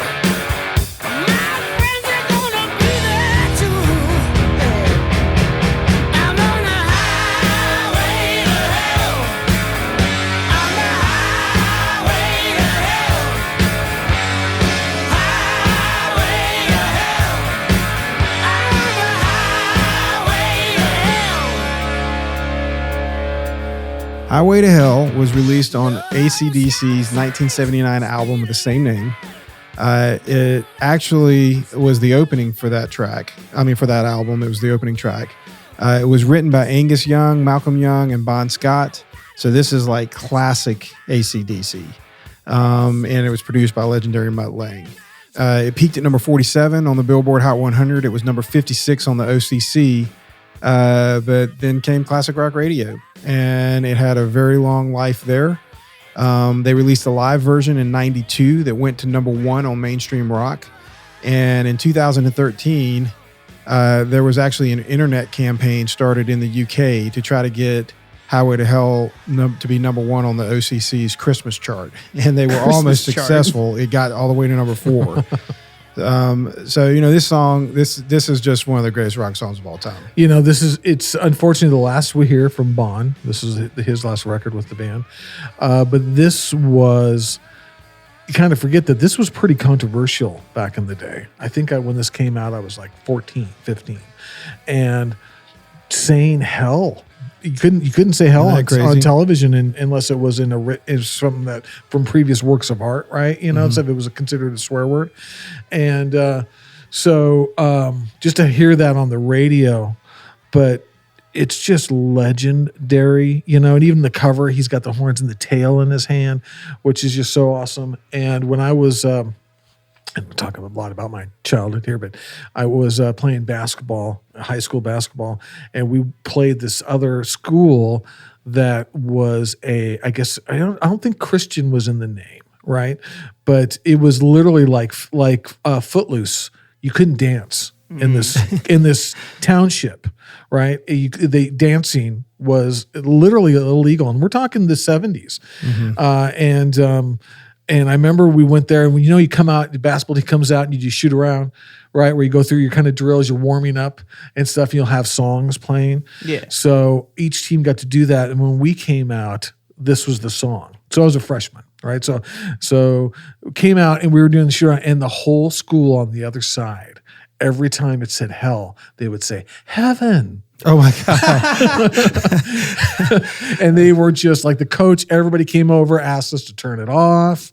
My friends are gonna be there too. I'm on the highway to hell. On the highway to hell. Highway to hell. On the highway to hell. "Highway to Hell" was released on AC/DC's 1979 album of the same name. It actually was the opening for that track. I mean, for that album, it was the opening track. It was written by Angus Young, Malcolm Young, and Bon Scott. So this is like classic AC/DC. And it was produced by legendary Mutt Lange. It peaked at number 47 on the Billboard Hot 100. It was number 56 on the OCC. But then came classic rock radio, and it had a very long life there. They released a live version in '92 that went to number 1 on mainstream rock. And in 2013, there was actually an internet campaign started in the UK to try to get "Highway to Hell" to be number 1 on the OCC's Christmas chart. And they were almost chart. successful. It got all the way to number 4. So, this song, this is just one of the greatest rock songs of all time. It's unfortunately the last we hear from Bon. This is his last record with the band. But this was, you kind of forget that this was pretty controversial back in the day. I think when this came out, I was like 14, 15. And saying hell, you couldn't say hell Isn't that on crazy? television unless it was from previous works of art, right? So if it was considered a swear word. And so just to hear that on the radio, but it's just legendary, and even the cover, he's got the horns and the tail in his hand, which is just so awesome. And when I was, and we're talking a lot about my childhood here, but I was playing basketball, high school basketball, and we played this other school that was I don't think Christian was in the name, right? But it was literally like Footloose. You couldn't dance in this township, right? Dancing was literally illegal, and we're talking the 70s. And I remember we went there, and you come out, the basketball team comes out, and you just shoot around, right? Where you go through your kind of drills, you're warming up and stuff, and you'll have songs playing. Yeah. So each team got to do that. And when we came out, this was the song. So I was a freshman, right? So came out, and we were doing the shoot around, and the whole school on the other side, every time it said hell, they would say heaven. Oh my God. And they were just like the coach, everybody came over, asked us to turn it off,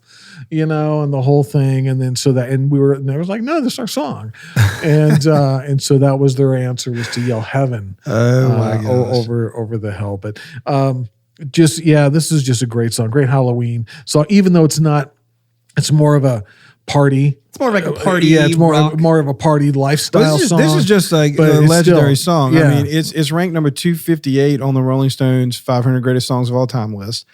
and the whole thing. And then and I was like, no, this is our song. And so that was their answer, was to yell heaven over the hell. But this is just a great song, great Halloween song, even though it's more of a party. It's more like a party. Yeah, it's rock. more of a party lifestyle song. This is just like but a it's legendary still- song. yeah. I mean, it's ranked number 258 on the Rolling Stones 500 Greatest Songs of All Time list.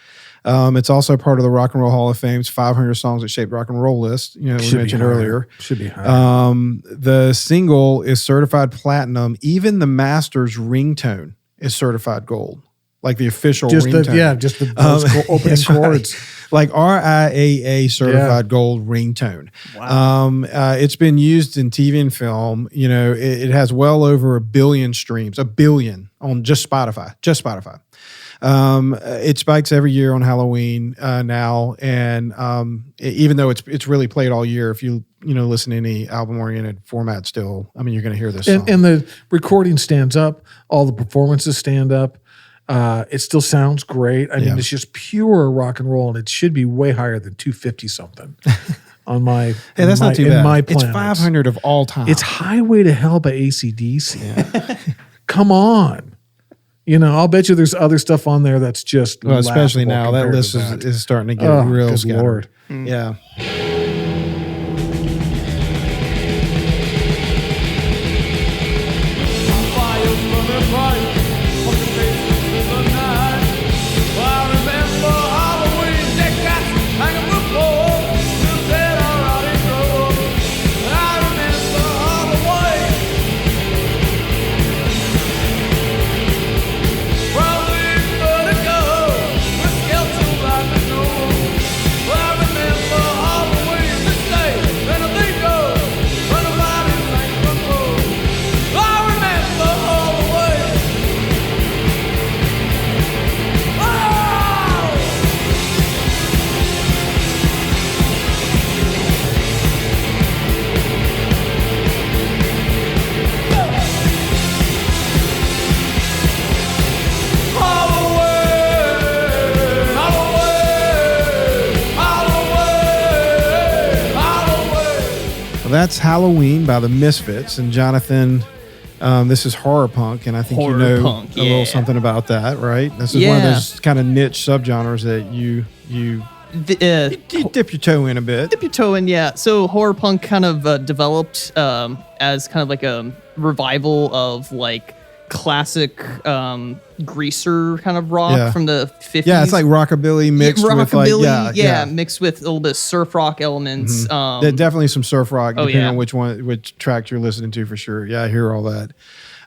It's also part of the Rock and Roll Hall of Fame's 500 songs that shaped rock and roll list. We mentioned earlier. Should be higher. The single is certified platinum. Even the master's ringtone is certified gold, like the official ringtone. Just the opening chords. Like RIAA certified gold ringtone. Wow. It's been used in TV and film. It has well over 1 billion streams, 1 billion on just Spotify. It spikes every year on Halloween now, and even though it's really played all year, if you listen to any album-oriented format still, I mean, you're going to hear this song. And the recording stands up. All the performances stand up. It still sounds great. I mean, it's just pure rock and roll, and it should be way higher than 250 something on my. Hey, that's not too in bad. my It's 500 of all time. It's Highway to Hell by AC/DC. Yeah. Come on. I'll bet you there's other stuff on there that's just especially now that list is starting to get real good scattered. Lord. Yeah. That's Halloween by the Misfits. And Jonathan, this is horror punk, and I think Horror you know punk, a little something about that, right? This is one of those kind of niche subgenres that you dip your toe in a bit. Dip your toe in, yeah. So horror punk kind of developed as kind of like a revival of like classic greaser kind of rock from the 50s. Yeah, it's like rockabilly mixed with like mixed with a little bit of surf rock elements. Definitely some surf rock, depending on which track you're listening to for sure. Yeah, I hear all that.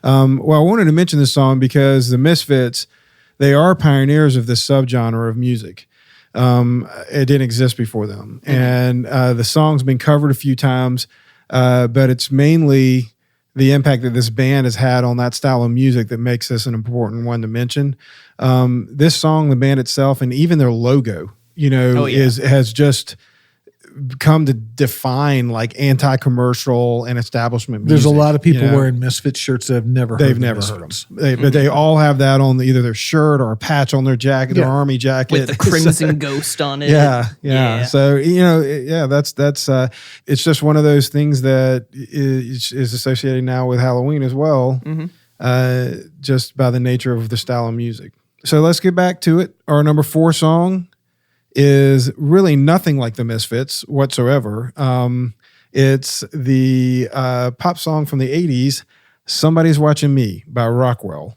Well, I wanted to mention this song because the Misfits, they are pioneers of this subgenre of music. It didn't exist before them, and the song's been covered a few times, but it's mainly the impact that this band has had on that style of music that makes this an important one to mention. This song, the band itself, and even their logo, has just come to define like anti-commercial and establishment music. There's a lot of people wearing Misfit shirts that have never heard them. But they all have that on either their shirt or a patch on their jacket, their army jacket. With the crimson ghost on it. Yeah. So, that's it's just one of those things that is associated now with Halloween as well, just by the nature of the style of music. So let's get back to it. Our number 4 song is really nothing like the Misfits whatsoever. It's the pop song from the 80s, Somebody's Watching Me by Rockwell.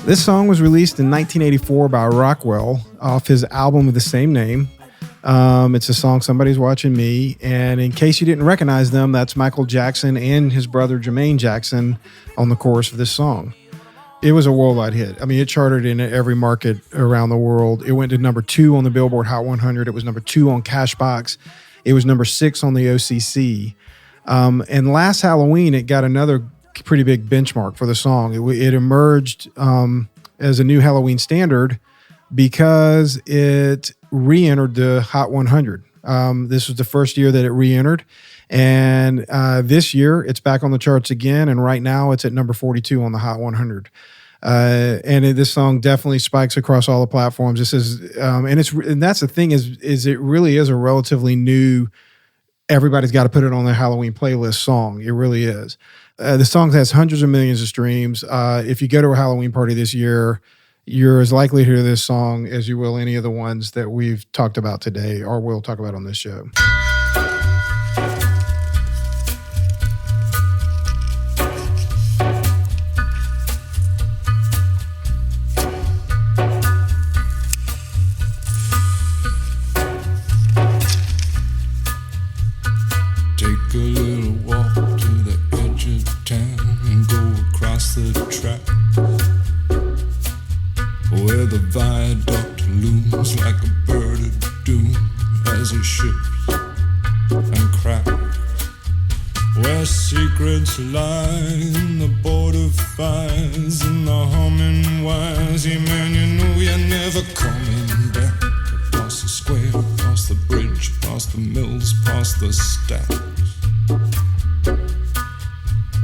This song was released in 1984 by Rockwell off his album of the same name. It's a song, Somebody's Watching Me. And in case you didn't recognize them, that's Michael Jackson and his brother Jermaine Jackson on the chorus of this song. It was a worldwide hit. I mean, it charted in every market around the world. It went to number 2 on the Billboard Hot 100. It was number 2 on Cashbox. It was number 6 on the OCC. And last Halloween, it got another pretty big benchmark for the song. It emerged as a new Halloween standard because it re-entered the Hot 100. This was the first year that it re-entered. And this year, it's back on the charts again. And right now, it's at number 42 on the Hot 100. This song definitely spikes across all the platforms. This is, and that's the thing is it really is a relatively new. Everybody's got to put it on their Halloween playlist song. It really is. The song has hundreds of millions of streams. If you go to a Halloween party this year, you're as likely to hear this song as you will any of the ones that we've talked about today or will talk about on this show. Take a little walk to the edge of town and go across the track where the viaduct looms like a bird of doom as it ships and cracks, where secrets lie in the border fires and the humming wires. Yeah, man, you know you're never coming back. Across the square, across the bridge, past the mills, past the stacks.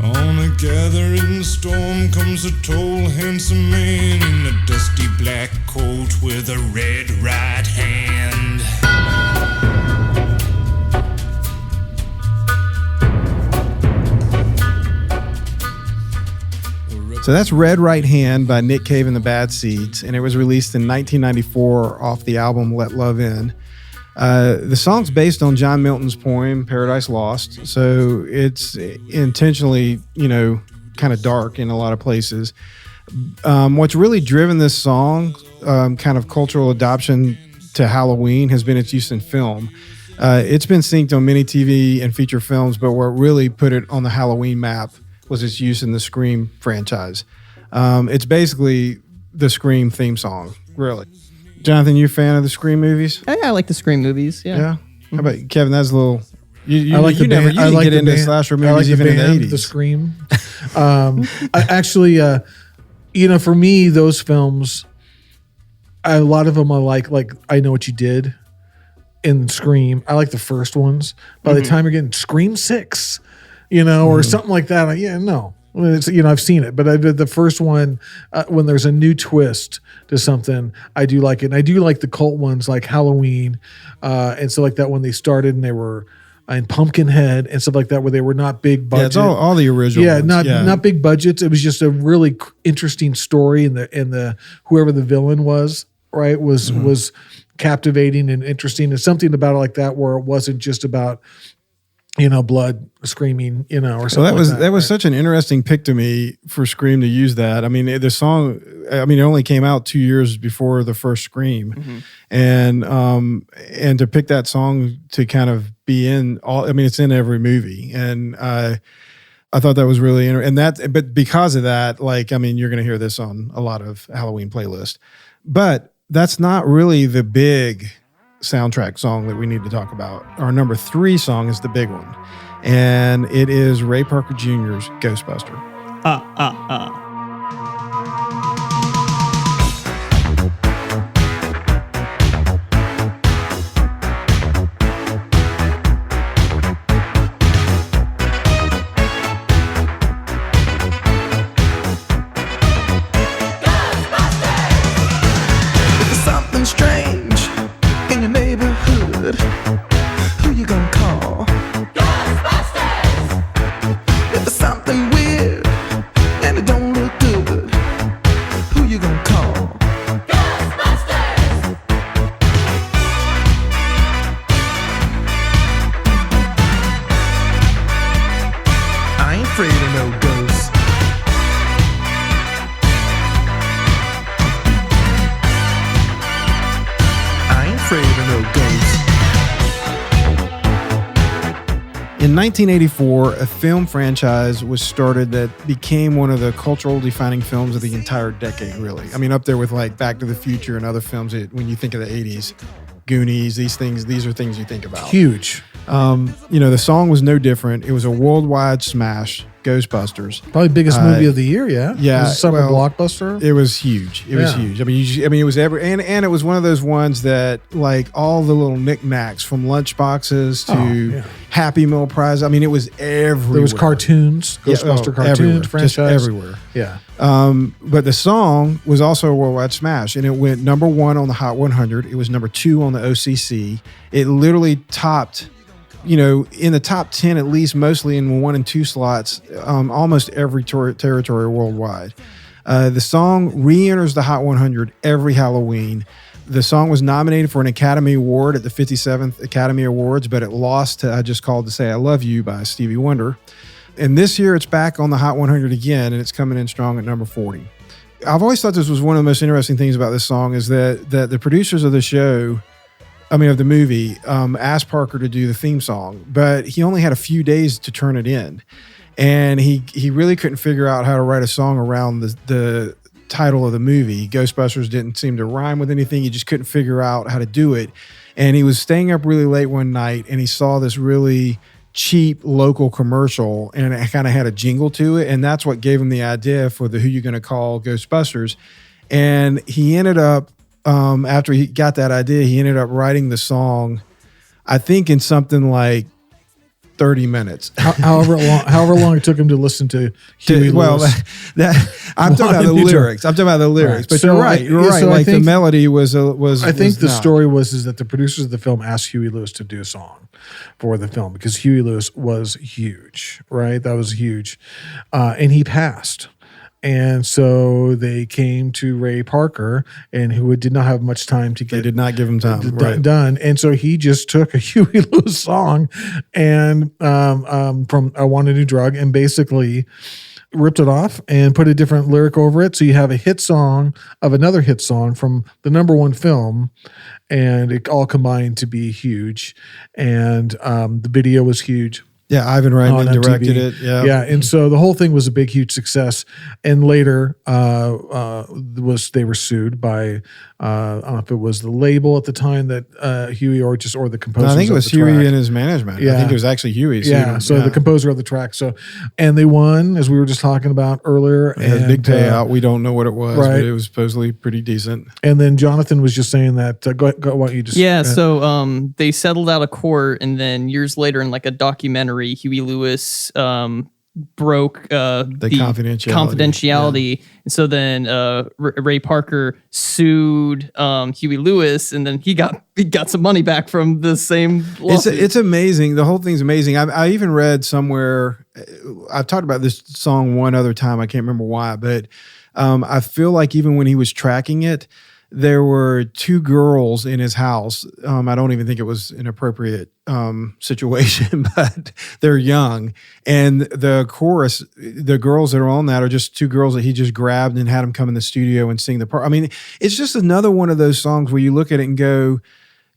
On a gathering storm comes a tall, handsome man in a dusty black coat with a red right hand. So that's Red Right Hand by Nick Cave and the Bad Seeds, and it was released in 1994 off the album Let Love In. The song's based on John Milton's poem Paradise Lost, so it's intentionally, kind of dark in a lot of places. What's really driven this song, kind of cultural adoption to Halloween, has been its use in film. It's been synced on many TV and feature films, but what really put it on the Halloween map was its use in the Scream franchise. It's basically the Scream theme song, really. Jonathan, you a fan of the Scream movies? I like the Scream movies. Yeah. Yeah. How about you, Kevin? That's a little. I like the band. You didn't get into slasher movies even in the 80s. The Scream. For me, those films, a lot of them I like I Know What You Did in Scream. I like the first ones. By the time you're getting Scream 6, or something like that, it's, I've seen it, but the first one, when there's a new twist to something, I do like it. And I do like the cult ones like Halloween and stuff like that when they started and they were in Pumpkinhead and stuff like that where they were not big budget. Yeah, it's all the original ones. Not big budgets. It was just a really interesting story and the whoever the villain was, right, was captivating and interesting. There's something about it like that where it wasn't just about blood screaming, or something. Well, that was such an interesting pick to me for Scream to use that. I mean, the song, it only came out 2 years before the first Scream, and to pick that song to kind of be in all. I mean, it's in every movie, and I thought that was really interesting. But because of that, you're going to hear this on a lot of Halloween playlists. But that's not really the big soundtrack song that we need to talk about. Our number 3 song is the big one, and it is Ray Parker Jr.'s Ghostbuster. Something strange in your neighborhood. Who you gonna call? Ghostbusters! If there's something weird and it don't look good, who you gonna call? Ghostbusters! I ain't afraid of no ghosts. In 1984, a film franchise was started that became one of the cultural defining films of the entire decade, really. I mean, up there with like Back to the Future and other films when you think of the 80s. Goonies, these are things you think about. Huge. The song was no different. It was a worldwide smash, Ghostbusters. Probably biggest movie of the year, yeah? Yeah. It was a summer blockbuster? It was huge. It was huge. I mean, it was and it was one of those ones that, like, all the little knickknacks from lunchboxes to Happy Meal prize. I mean, it was everywhere. There was cartoons, Ghostbuster cartoon everywhere, franchise. just everywhere. Yeah. But the song was also a worldwide smash, and it went number 1 on the Hot 100. It was number 2 on the OCC. It literally topped, in the top 10 at least, mostly in 1 and 2 slots, almost every territory worldwide. The song re-enters the Hot 100 every Halloween. The song was nominated for an Academy Award at the 57th Academy Awards, but it lost to I Just Called to Say I Love You by Stevie Wonder. And this year it's back on the Hot 100 again, and it's coming in strong at number 40. I've always thought this was one of the most interesting things about this song is that the producers of the show, of the movie, asked Parker to do the theme song, but he only had a few days to turn it in. And he really couldn't figure out how to write a song around the title of the movie. Ghostbusters didn't seem to rhyme with anything. He just couldn't figure out how to do it. And he was staying up really late one night, and he saw this really cheap local commercial, and it kind of had a jingle to it. And that's what gave him the idea for the Who You Gonna Call Ghostbusters. And he ended up, after he got that idea, he ended up writing the song, I think, in something like 30 minutes. However long it took him to listen to Huey Lewis. I'm talking about the lyrics. Right. But you're right. So like the melody was. I think the story was that the producers of the film asked Huey Lewis to do a song for the film because Huey Lewis was huge, right? That was huge, and he passed. And so they came to Ray Parker, and who did not have much time to get. They did not give him time done. And so he just took a Huey Lewis song and from I Want a New Drug and basically ripped it off and put a different lyric over it. So you have a hit song of another hit song from the number 1 film, and it all combined to be huge. And the video was huge. Yeah, Ivan Reitman directed it. Yeah, and so the whole thing was a big, huge success. And later, they were sued by I don't know if it was the label at the time that Huey or the composer. No, I think it was Huey and his management. Yeah. I think it was actually Huey. The composer of the track. So, and they won, as we were just talking about earlier. It had a big payout. We don't know what it was, but it was supposedly pretty decent. And then Jonathan was just saying that. Go. Why don't you just? Yeah. So they settled out of court, and then years later, in like a documentary, Huey Lewis broke the confidentiality. Yeah. And so then Ray Parker sued Huey Lewis, and then he got some money back from the same lawsuit. It's amazing. The whole thing's amazing. I even read somewhere, I've talked about this song one other time, I can't remember why, but I feel like even when he was tracking it, there were 2 girls in his house. I don't even think it was an appropriate situation, but they're young. And the chorus, the girls that are on that are just 2 girls that he just grabbed and had them come in the studio and sing the part. I mean, it's just another one of those songs where you look at it and go,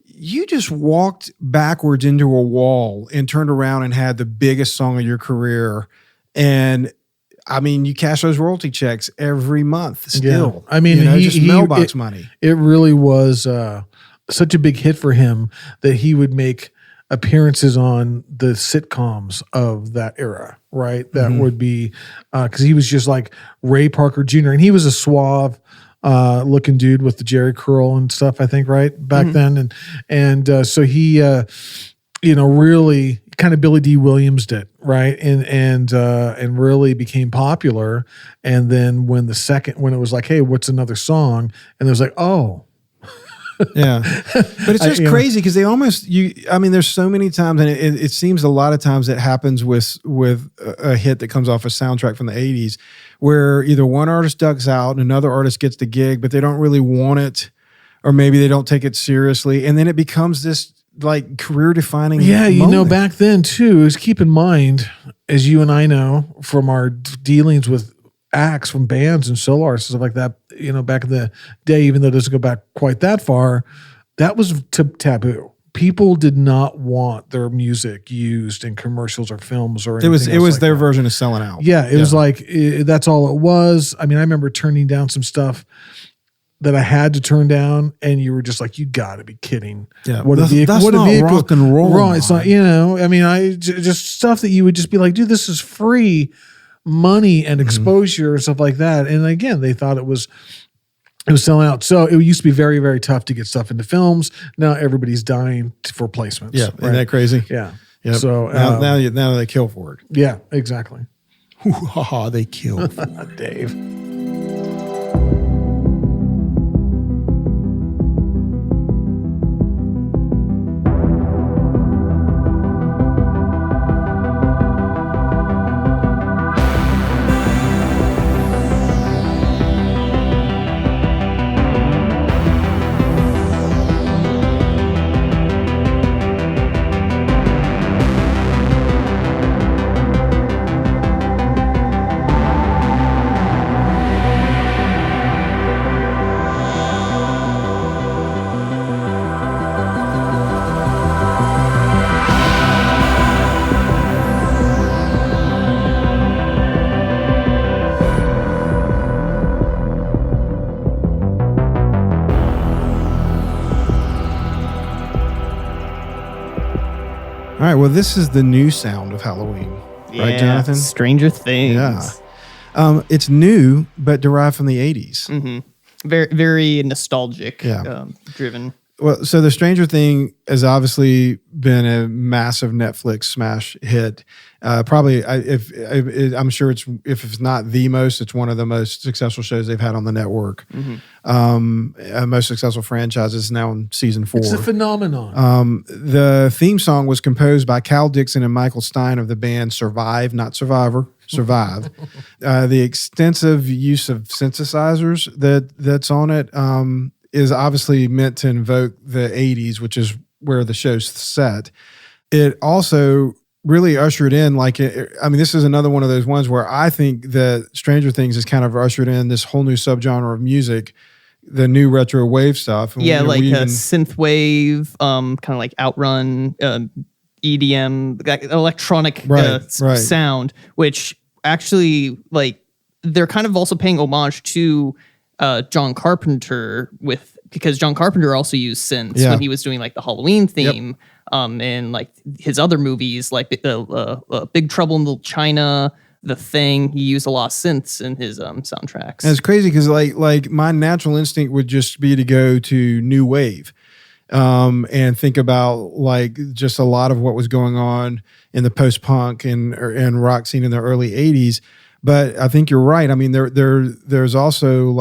you just walked backwards into a wall and turned around and had the biggest song of your career. And I mean, you cash those royalty checks every month still. Yeah. I mean, just mailbox money. It really was such a big hit for him that he would make appearances on the sitcoms of that era, right? That would be, because he was just like Ray Parker Jr. And he was a suave looking dude with the Jerry curl and stuff, I think, right? Back then. And so he, really kind of Billy D. Williams did, right? And really became popular. And then when it was like, hey, what's another song? And it was like, oh. Yeah. But it's just crazy because they almost, there's so many times, and it seems a lot of times it happens with a hit that comes off a soundtrack from the 80s where either one artist ducks out and another artist gets the gig, but they don't really want it, or maybe they don't take it seriously. And then it becomes this like career defining. Yeah. Moment. Back then too, is keep in mind, as you and I know from our dealings with acts from bands and solo artists and stuff like that, back in the day, even though it doesn't go back quite that far, that was taboo. people did not want their music used in commercials or films or anything. It was like their that. version of selling out. Yeah, it was like that's all it was. I mean, I remember turning down some stuff that I had to turn down, and you were just like, "You got to be kidding!" Yeah, what that's what not a vehicle, rock and roll. Right? It's not, I mean, just stuff that you would just be like, "Dude, this is free money and exposure and stuff like that." And again, they thought it was selling out. So it used to be very, very tough to get stuff into films. Now everybody's dying for placements. Yeah, right? isn't that crazy? Yeah. Yep. So now they kill for it. yeah, exactly. Ha they kill for it. Dave. All right. Well, this is the new sound of Halloween, right, Jonathan? Stranger Things. Yeah. It's new, but derived from the 80s. Mm-hmm. Very, very nostalgic. Yeah. Driven. Well, so the Stranger Thing has obviously been a massive Netflix smash hit. Probably, I'm sure if it's not the most, it's one of the most successful shows they've had on the network. Mm-hmm. Most successful franchises now in season 4. It's a phenomenon. The theme song was composed by Cal Dixon and Michael Stein of the band Survive, not Survivor. Survive. The extensive use of synthesizers that's on it is obviously meant to invoke the 80s, which is where the show's set. It also really ushered in, this is another one of those ones where I think that Stranger Things has kind of ushered in this whole new subgenre of music, the new retro wave stuff. Yeah, synth wave, kind of like Outrun, EDM, like electronic sound, which actually, they're kind of also paying homage to John Carpenter because John Carpenter also used synths when he was doing the Halloween theme, and his other movies like Big Trouble in Little China, The Thing. He used a lot of synths in his soundtracks. And it's crazy because like my natural instinct would just be to go to new wave, and think about just a lot of what was going on in the post-punk and rock scene in the early 80s. But I think you're right. I mean, there's also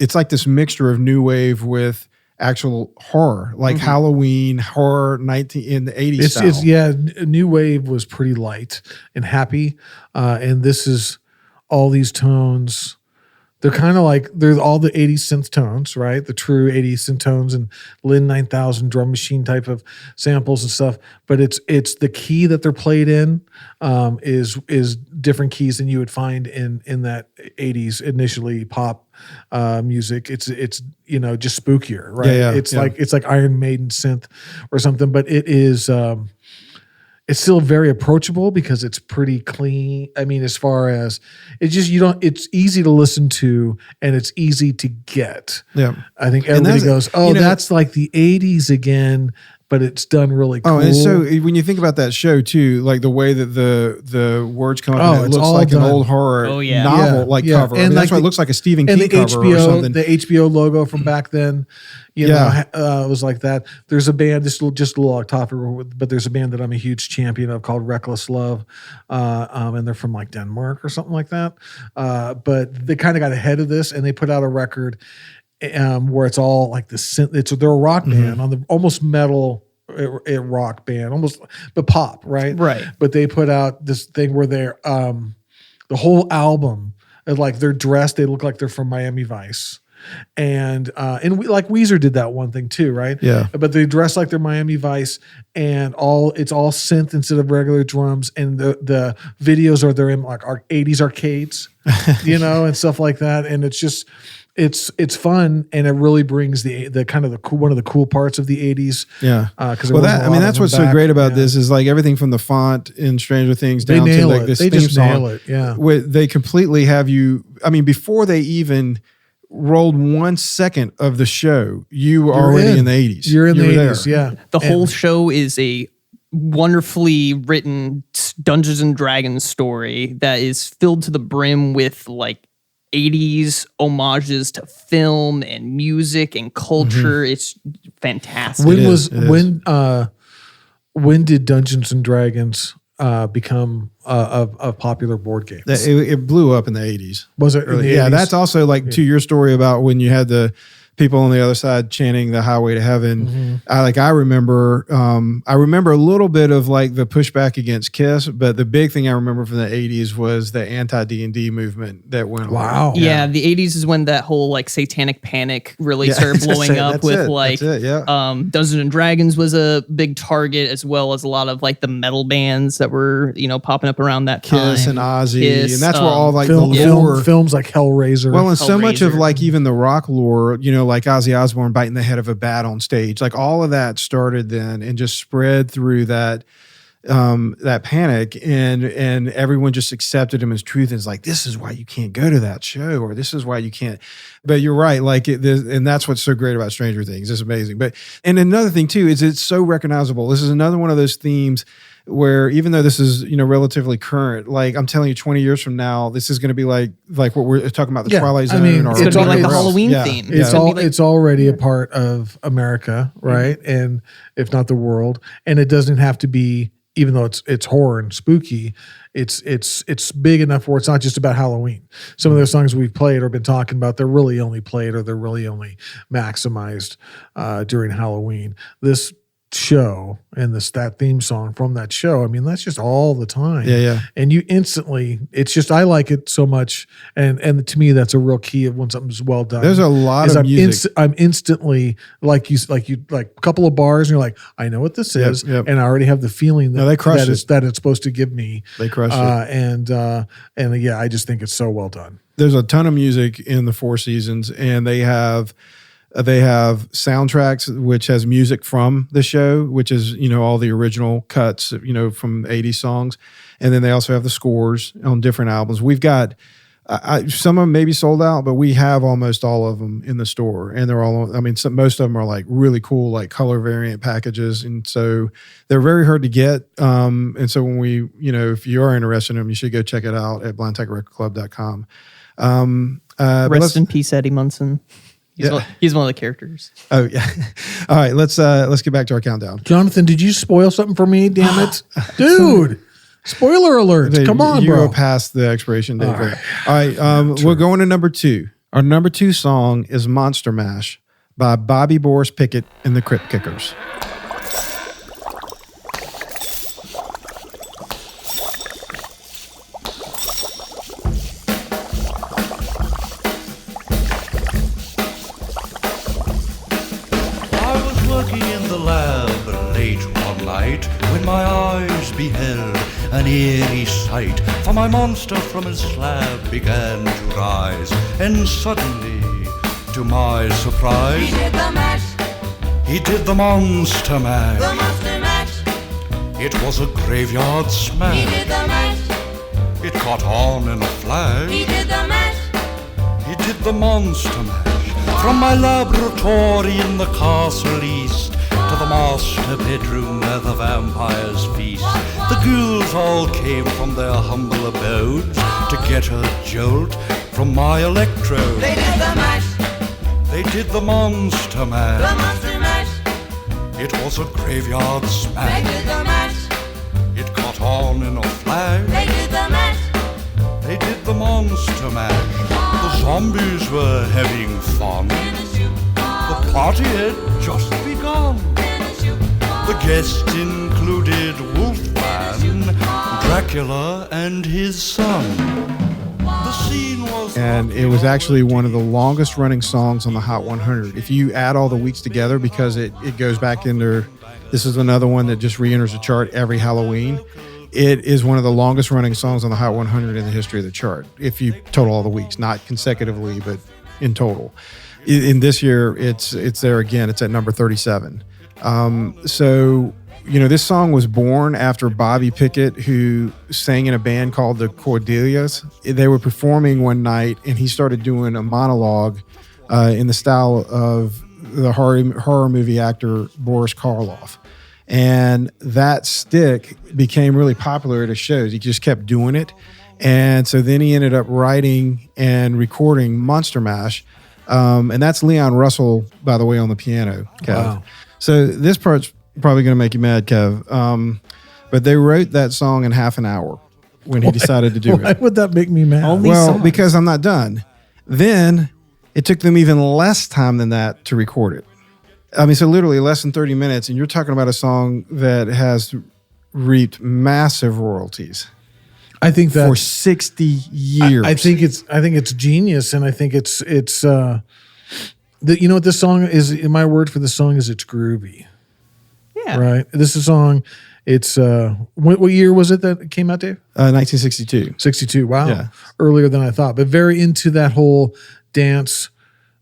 it's like this mixture of new wave with actual horror, Halloween horror in the 80s style. New wave was pretty light and happy, and this is all these tones. They're kind of there's all the 80s synth tones, right? The true 80s synth tones and Lynn 9000 drum machine type of samples and stuff. But it's the key that they're played in is different keys than you would find in that 80s initially pop music. It's just spookier, right? Yeah, it's like Iron Maiden synth or something, but it is. It's still very approachable because it's pretty clean. I mean, as far as it's it's easy to listen to and it's easy to get. Yeah. I think everybody goes, that's like the 80s again, but it's done really cool. Oh, and so when you think about that show too, the way that the words come up, it looks like an old horror novel cover. And that's why it looks like a Stephen King cover or something. The HBO logo from back then, it was like that. There's a band, just a little off topic, but there's a band that I'm a huge champion of called Reckless Love, and they're from Denmark or something like that. But they kind of got ahead of this, and they put out a record where it's all like the synth. They're a rock band on the almost metal rock band, almost but pop, right? Right. But they put out this thing where they're the whole album, they're dressed, they look like they're from Miami Vice. And Weezer did that one thing too, right? Yeah. But they dress like they're Miami Vice, and it's all synth instead of regular drums. And the videos they're in 80s arcades, and stuff like that. And it's it's fun, and it really brings the kind of the cool, one of the cool parts of the 80s. Yeah. Because That's what's so great about this is like everything from the font in Stranger Things down to like this They theme just song. nail it. Yeah. They completely have you. I mean, before they even rolled 1 second of the show, you were already in the 80s. You're in the were 80s. there. Yeah. The whole show is a wonderfully written Dungeons and Dragons story that is filled to the brim with like 80s homages to film and music and culture. It's fantastic. When did Dungeons and Dragons become a popular board game? It blew up in the 80s. Was it? In the Yeah, 80s? that's also like to your story about when you had the people on the other side chanting the highway to heaven. I remember a little bit of like the pushback against Kiss, but the big thing I remember from the 80s was the anti-D&D movement that went on. Wow. Yeah, the 80s is when that whole like satanic panic really started blowing up with Dungeons and Dragons was a big target, as well as a lot of like the metal bands that were, popping up around that time. Kiss and Ozzy. Kiss, and that's where all like the lore. Films like Hellraiser. Well, and so much of Hellraiser. like even the rock lore, like Ozzy Osbourne biting the head of a bat on stage, like all of that started then and just spread through that panic, and everyone just accepted him as truth. And it's like, this is why you can't go to that show, or this is why you can't. But you're right, and that's what's so great about Stranger Things. It's amazing. And another thing too is it's so recognizable. This is another one of those themes where even though this is relatively current, like I'm telling you, 20 years from now, this is going to be like what we're talking about, the Twilight Zone. I mean, or it's going to be like the whatever else. Halloween Yeah. theme. It's already a part of America, right? And if not the world, and it doesn't have to be. Even though it's horror and spooky, it's big enough where it's not just about Halloween. Some of those songs we've played or been talking about, they're really only played or they're really only maximized during Halloween. This show and that theme song from that show, I mean, that's just all the time. Yeah. And you instantly, it's just, I like it so much. And to me, that's a real key of when something's well done. There's a lot of music. I'm instantly like a couple of bars and you're like, I know what this is. Yep. And I already have the feeling that, they crush it. that it's supposed to give me. They crush it. And yeah, I just think it's so well done. There's a ton of music in the Four Seasons, and they have soundtracks which has music from the show, which is all the original cuts from 80s songs, and then they also have the scores on different albums. We've got some of them maybe sold out, but we have almost all of them in the store, and they're all. I mean, most of them are like really cool, like color variant packages, and so they're very hard to get. And so when we, if you are interested in them, you should go check it out at blindtigerrecordclub.com. Rest in peace, Eddie Munson. He's one of the characters. Oh yeah. All right, let's get back to our countdown. Jonathan, did you spoil something for me? Damn it, dude! Spoiler alert! Come on, you bro. go past the expiration date. All right. All right, we're going to number 2. Our number 2 song is "Monster Mash" by Bobby Boris Pickett and the Crypt Kickers. I was working in the lab late one night when my eyes beheld an eerie sight. For my monster from his slab began to rise, and suddenly, to my surprise, He did the mash, he did the monster mash. the monster mash. It was a graveyard He smash. did the mash, It caught on in a flash. he did the mash. He did the monster mash. From my laboratory in the castle east to the master bedroom where the vampires feast. The ghouls all came from their humble abodes to get a jolt from my electrode. They did the mash, They did the monster the mash. monster mash. It was a graveyard They smash. did the mash, It caught on in a flash. they did the mash. They did the monster mash. The zombies were having fun. In a shoe, The party had just begun. in a shoe, The guests included Wolfman, Dracula, and his son. The scene was And it was actually one of the longest running songs on the Hot 100. If you add all the weeks together, because it goes back into, this is another one that just re-enters the chart every Halloween. It is one of the longest running songs on the Hot 100 in the history of the chart. If you total all the weeks, not consecutively, but in total. In this year, it's there again. It's at number 37. So, this song was born after Bobby Pickett, who sang in a band called the Cordelias. They were performing one night, and he started doing a monologue in the style of the horror movie actor Boris Karloff. And that stick became really popular at his shows. He just kept doing it. And so then he ended up writing and recording Monster Mash. And that's Leon Russell, by the way, on the piano, Kev. Wow. So this part's probably going to make you mad, Kev. But they wrote that song in half an hour when he decided to do Why it. would that make me mad? Well, because I'm not done. Then it took them even less time than that to record it. I mean, so literally less than 30 minutes, and you're talking about a song that has reaped massive royalties. I think that for 60 years. I think it's genius, and I think it's you know what this song is? My word for this song is it's groovy. Yeah. Right. This is a song. It's what year was it that it came out, Dave? 1962. 62. Wow. Yeah. Earlier than I thought, but very into that whole dance,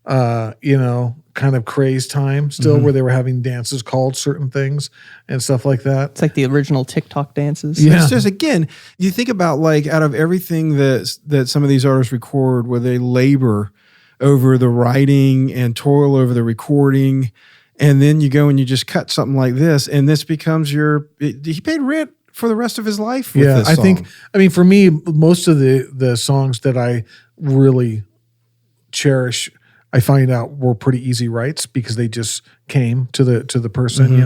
kind of craze time still, where they were having dances called certain things and stuff like that. It's like the original TikTok dances. Yeah. It's just, again, you think about like out of everything that some of these artists record, where they labor over the writing and toil over the recording, and then you go and you just cut something like this, and this becomes he paid rent for the rest of his life with this song. I mean, for me, most of the songs that I really cherish, I find out were pretty easy writes because they just came to the person,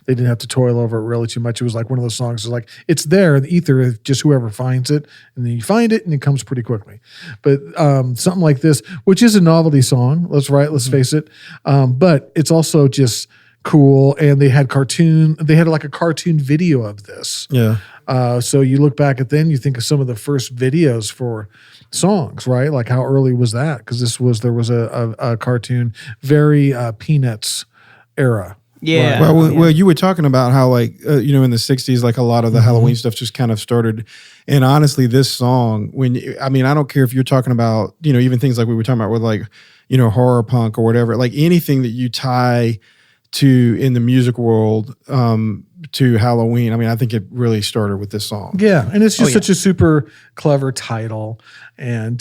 they didn't have to toil over it really too much. It was like one of those songs is like, it's there in the ether, just whoever finds it, and then you find it and it comes pretty quickly. But something like this, which is a novelty song, let's face it. But it's also just cool. And they had like a cartoon video of this. Yeah. So you look back at then, you think of some of the first videos for songs, right? Like how early was that? Because there was a cartoon, very Peanuts era. Yeah. Right? Well, you were talking about how like in the 60s, like a lot of the Halloween stuff just kind of started. And honestly, this song, I don't care if you're talking about even things like we were talking about with like horror punk or whatever, like anything that you tie to in the music world to Halloween. I mean, I think it really started with this song. Yeah, and it's just such a super clever title, and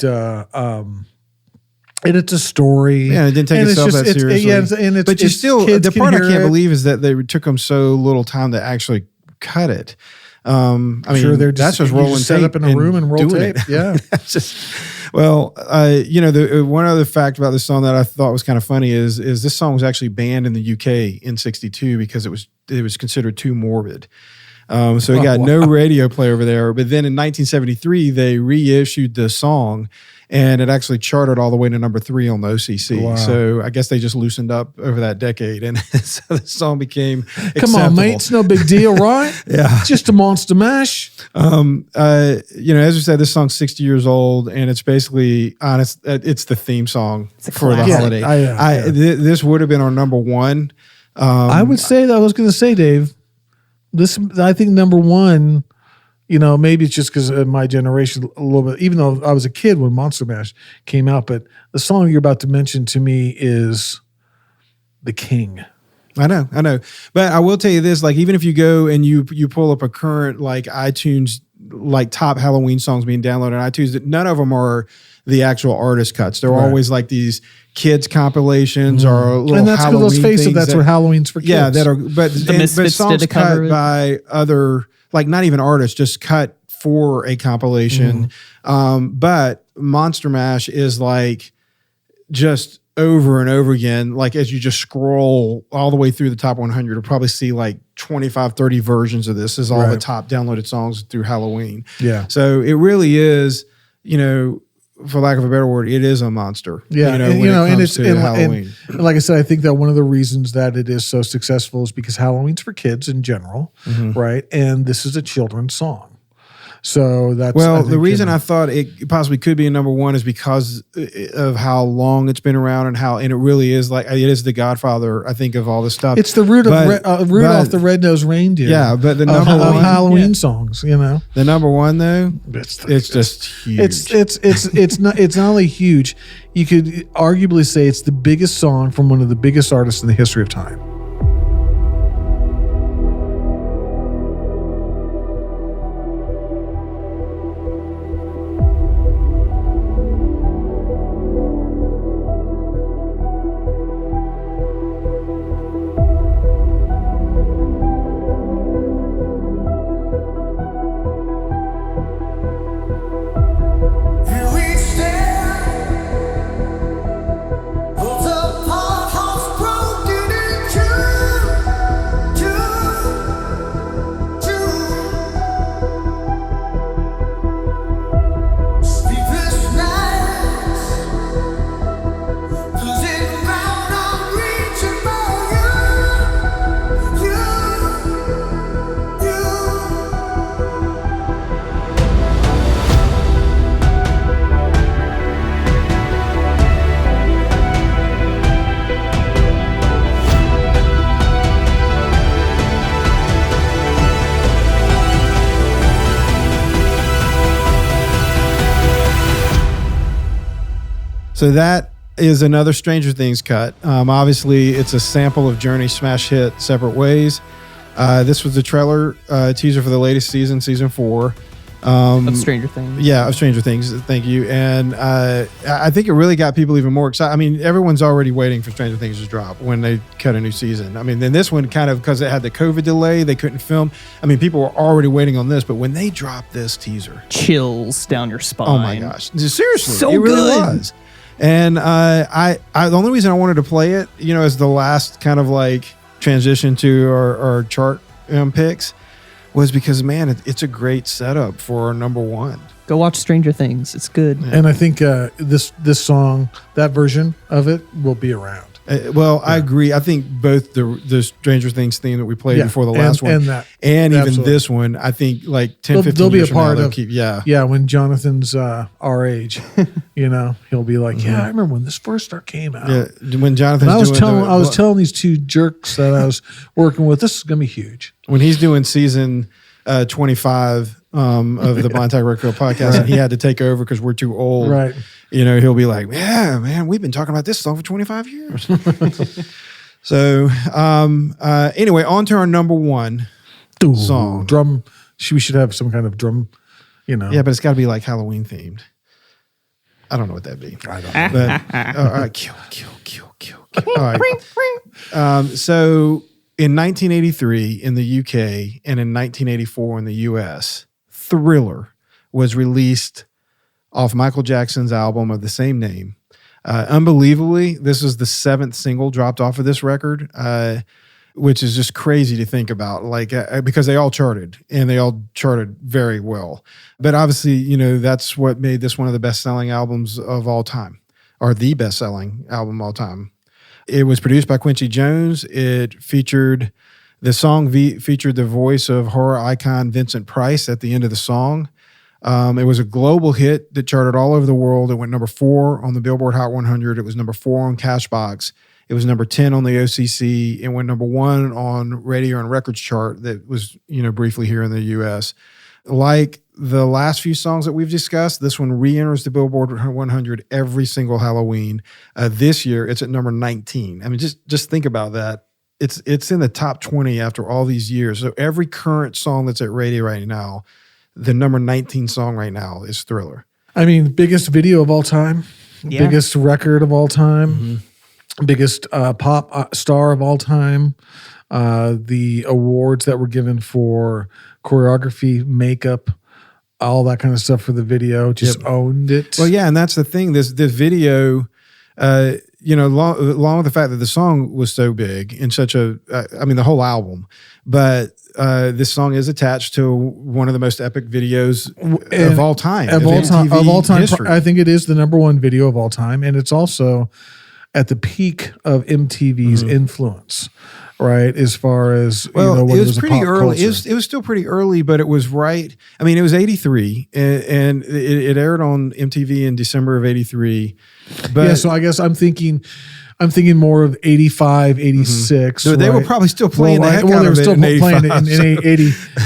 it's a story. Yeah, it didn't take itself that seriously. But you still, the part I can't believe is that they took them so little time to actually cut it. That's just rolling tape. Set up in a room and roll tape. Yeah, that's just. Well, the one other fact about this song that I thought was kind of funny is this song was actually banned in the UK in '62 because it was considered too morbid. So it got no radio play over there. But then in 1973, they reissued the song, and it actually charted all the way to number 3 on the OCC. Wow. So I guess they just loosened up over that decade, and so the song became acceptable. Come on, mate, it's no big deal, right? Yeah, just a Monster Mash. As we said, this song's 60 years old, and it's basically honest. It's the theme song for the holiday. This would have been our number 1. I would say that. I was going to say, Dave. This, I think, number 1. Maybe it's just because of my generation a little bit. Even though I was a kid when Monster Mash came out, but the song you're about to mention to me is "The King." I know, but I will tell you this: like, even if you go and you pull up a current like iTunes like top Halloween songs being downloaded on iTunes, none of them are the actual artist cuts. They're always like these kids compilations or little and that's Halloween let's face it, that's what Halloween's for kids. Yeah, but songs cut by other, like not even artists, just cut for a compilation. But Monster Mash is like just over and over again. Like as you just scroll all the way through the top 100, you'll probably see like 25, 30 versions of this. Is all the top downloaded songs through Halloween. Yeah. So it really is, for lack of a better word, it is a monster. Yeah, and it's Halloween. And like I said, I think that one of the reasons that it is so successful is because Halloween's for kids in general, right? And this is a children's song. So that's the reason I thought it possibly could be a number 1 is because of how long it's been around and it really is like it is the godfather, I think, of all this stuff. It's the Rudolph the Red-Nosed Reindeer. Yeah, but the number 1 Halloween songs, The number 1 though, it's just huge. It's not only huge. you could arguably say it's the biggest song from one of the biggest artists in the history of time. So that is another Stranger Things cut. Obviously, it's a sample of Journey's smash hit Separate Ways. This was the trailer teaser for the latest season, season 4. Of Stranger Things. Yeah, of Stranger Things. Thank you. And I think it really got people even more excited. I mean, everyone's already waiting for Stranger Things to drop when they cut a new season. I mean, then this one kind of, because it had the COVID delay, they couldn't film. I mean, people were already waiting on this, but when they dropped this teaser, chills down your spine. oh my gosh. Seriously, So it really good. was. And I the only reason I wanted to play it, as the last kind of like transition to our chart picks was because, man, it's a great setup for our number one. Go watch Stranger Things. It's good. And I think this song, that version of it, will be around. I agree. I think both the Stranger Things theme that we played before the last one and even absolutely. this one, I think like 10, 15 they'll be years a part from now, of keep, when Jonathan's our age, he'll be like, yeah, I remember when this first came out. Yeah, when Jonathan's I was telling these two jerks that I was working with, this is gonna be huge. When he's doing season 25 of the Blind Tag Record podcast, and he had to take over because we're too old. Right. He'll be like, yeah, man, we've been talking about this song for 25 years. So, anyway, on to our number one song. Drum. We should have some kind of drum, Yeah, but it's got to be like Halloween themed. I don't know what that'd be. I don't know. But, all right, kill. All right. So in 1983 in the UK and in 1984 in the US, Thriller was released off Michael Jackson's album of the same name. Unbelievably, this is the 7th single dropped off of this record, which is just crazy to think about, because they all charted and they all charted very well. But obviously, that's what made this one of the best-selling albums of all time, or the best-selling album of all time. It was produced by Quincy Jones. It featured featured the voice of horror icon Vincent Price at the end of the song. It was a global hit that charted all over the world. It went number 4 on the Billboard Hot 100. It was number 4 on Cashbox. It was number 10 on the OCC. It went number 1 on Radio and Records chart that was, briefly here in the U.S. Like the last few songs that we've discussed, this one re-enters the Billboard 100 every single Halloween. This year, it's at number 19. I mean, just think about that. It's in the top 20 after all these years. So every current song that's at radio right now, the number 19 song right now is Thriller. I mean, biggest video of all time, biggest record of all time, biggest pop star of all time. The awards that were given for choreography, makeup, all that kind of stuff for the video, just owned it. Well, yeah, and that's the thing. This video, along with the fact that the song was so big and such the whole album, but this song is attached to one of the most epic videos of all time. Of all time, history. I think it is the number one video of all time, and it's also at the peak of MTV's influence, right? As far as when it was pretty early. Culture. It was still pretty early, but it was right. I mean, it was 83, and it aired on MTV in December of 83. But so I guess I'm thinking more of 85, 86. So they were probably still playing the heck out they were of it still in playing 85, it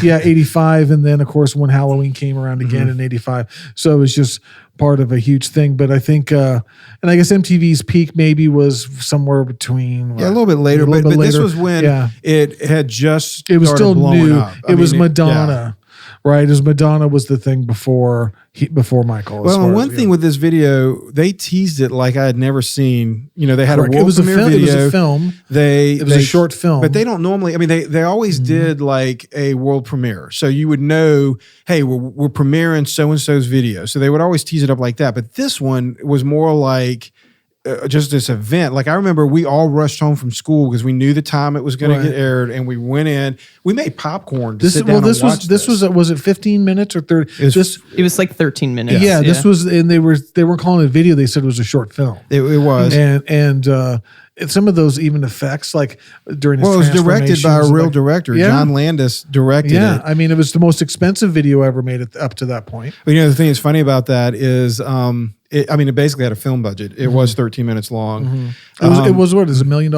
in 80, 85. And then, of course, when Halloween came around again in 85. So it was just part of a huge thing. But I think, and I guess MTV's peak maybe was somewhere between a little bit later. But this was when it had just it was started still blowing new. up. It was Madonna, right? As Madonna was the thing before Michael. Well, and one thing with this video, they teased it like I had never seen. You know, they had Correct. a world premiere video. It was a film. It was a short film. But they don't normally, I mean, they always did like a world premiere. So you would know, hey, we're premiering so-and-so's video. So they would always tease it up like that. But this one was more like just this event. Like I remember we all rushed home from school because we knew the time it was going to get aired, and we went in. We made popcorn to sit down and watch this. Was it 15 minutes or 30? It was like 13 minutes. Yeah, this was, and they weren't calling it a video. They said it was a short film. It was, and some of those even effects, like during his it was directed by a real director. John Landis directed it. I mean, it was the most expensive video ever made up to that point. But the thing that's funny about that is, it basically had a film budget. It was 13 minutes long. It was what? Is $1 million?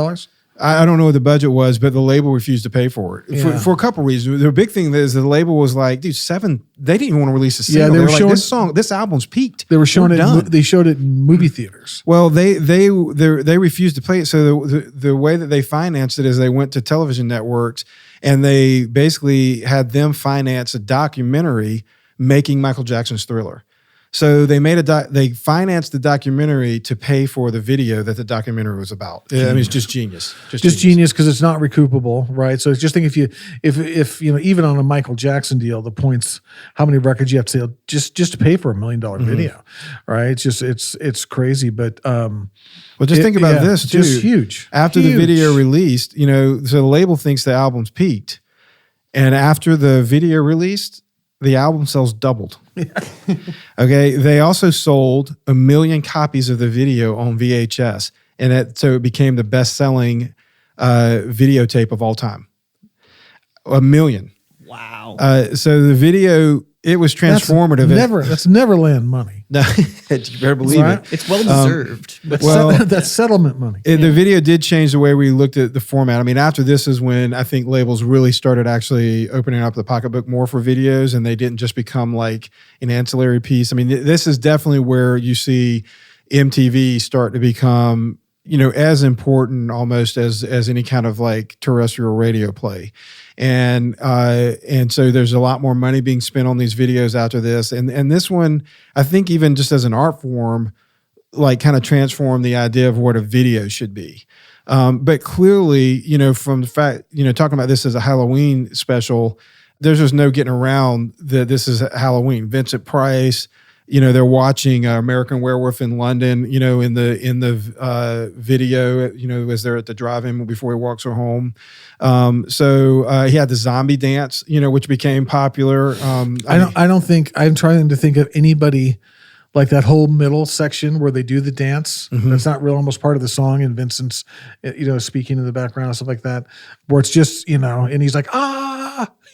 I don't know what the budget was, but the label refused to pay for it for a couple of reasons. The big thing is the label was like, dude, they didn't even want to release a single. Yeah, they were like, this album's peaked. They were showing it. They showed it in movie theaters. Well, they refused to play it. So the way that they financed it is they went to television networks and they basically had them finance a documentary making Michael Jackson's Thriller. So they they financed the documentary to pay for the video that the documentary was about. I mean, it's just genius. Just genius because it's not recoupable, right? So it's just think if even on a Michael Jackson deal, the points, how many records you have to sell just to pay for $1 million video, right? It's just it's crazy, but well, just think about this too. Just huge. After the video released, so the label thinks the album's peaked, and after the video released, the album sales doubled. Okay. They also sold 1 million copies of the video on VHS. And so it became the best-selling videotape of all time. 1 million. Wow. So the video, it was transformative. That's Neverland money. No, you better believe it. It's well-deserved. That's settlement money. The video did change the way we looked at the format. I mean, after this is when I think labels really started actually opening up the pocketbook more for videos, and they didn't just become like an ancillary piece. I mean, this is definitely where you see MTV start to become, as important almost as any kind of like terrestrial radio play. And so there's a lot more money being spent on these videos after this. And this one, I think even just as an art form, like kind of transformed the idea of what a video should be. But clearly, from the fact, talking about this as a Halloween special, there's just no getting around that this is Halloween. Vincent Price, they're watching American Werewolf in London, in the video, as they're at the drive-in before he walks her home. So he had the zombie dance, which became popular. I'm trying to think of anybody like that whole middle section where they do the dance. That's not real, almost part of the song. And Vincent's, speaking in the background and stuff like that, where it's just, and he's like,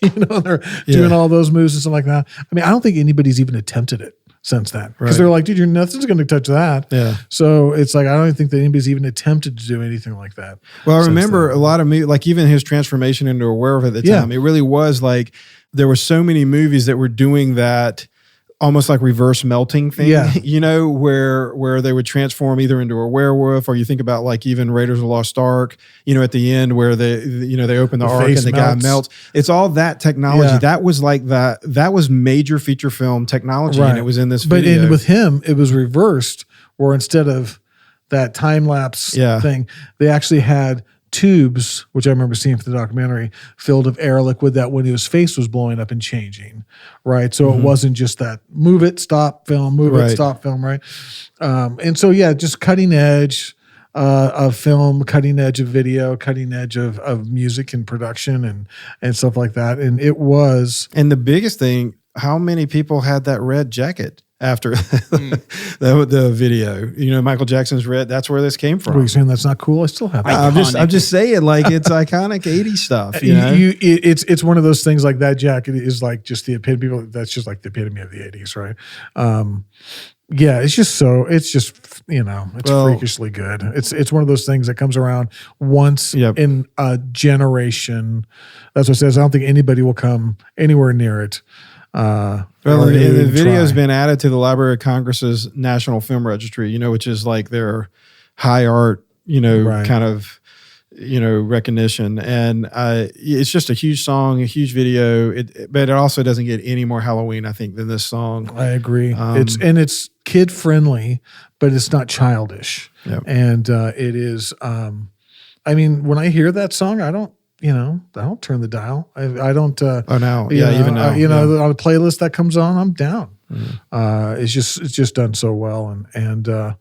they're doing all those moves and stuff like that. I mean, I don't think anybody's even attempted it since then, because they're like, dude, nothing's going to touch that. Yeah. So it's like, I don't think that anybody's even attempted to do anything like that. Well, I remember a lot of like even his transformation into a werewolf at the time, it really was like, there were so many movies that were doing that almost like reverse melting thing, where they would transform either into a werewolf, or you think about like even Raiders of the Lost Ark, at the end where they open the ark and the guy melts. It's all that technology. That was like that was major feature film technology, and it was in this video. But with him, it was reversed, where instead of that time lapse thing, they actually had tubes, which I remember seeing for the documentary, filled of air liquid that when his face was blowing up and changing, right? So it wasn't just that move it, stop, film, move it, stop, film, right? And so, just cutting edge of film, cutting edge of video, cutting edge of music and production and stuff like that. And it was... And the biggest thing, how many people had that red jacket after the video? Michael Jackson's red, that's where this came from. Are you saying that's not cool? I still have it. I'm just saying, like, it's iconic 80s stuff. It's one of those things, like that jacket is like just the epitome. That's just like the epitome of the 80s, right? It's freakishly good. It's one of those things that comes around once in a generation. That's what it says. I don't think anybody will come anywhere near it Well, or the even video's try. been added to the Library of Congress's National Film Registry, which is like their high art, Right. kind of, recognition. And it's just a huge song, a huge video. But it also doesn't get any more Halloween, I think, than this song. I agree. Um, It's kid friendly, but it's not childish. Yep. And it is. When I hear that song, I don't turn the dial. I don't. Oh, now, you know, even now, on a playlist that comes on, I'm down. It's just done so well, and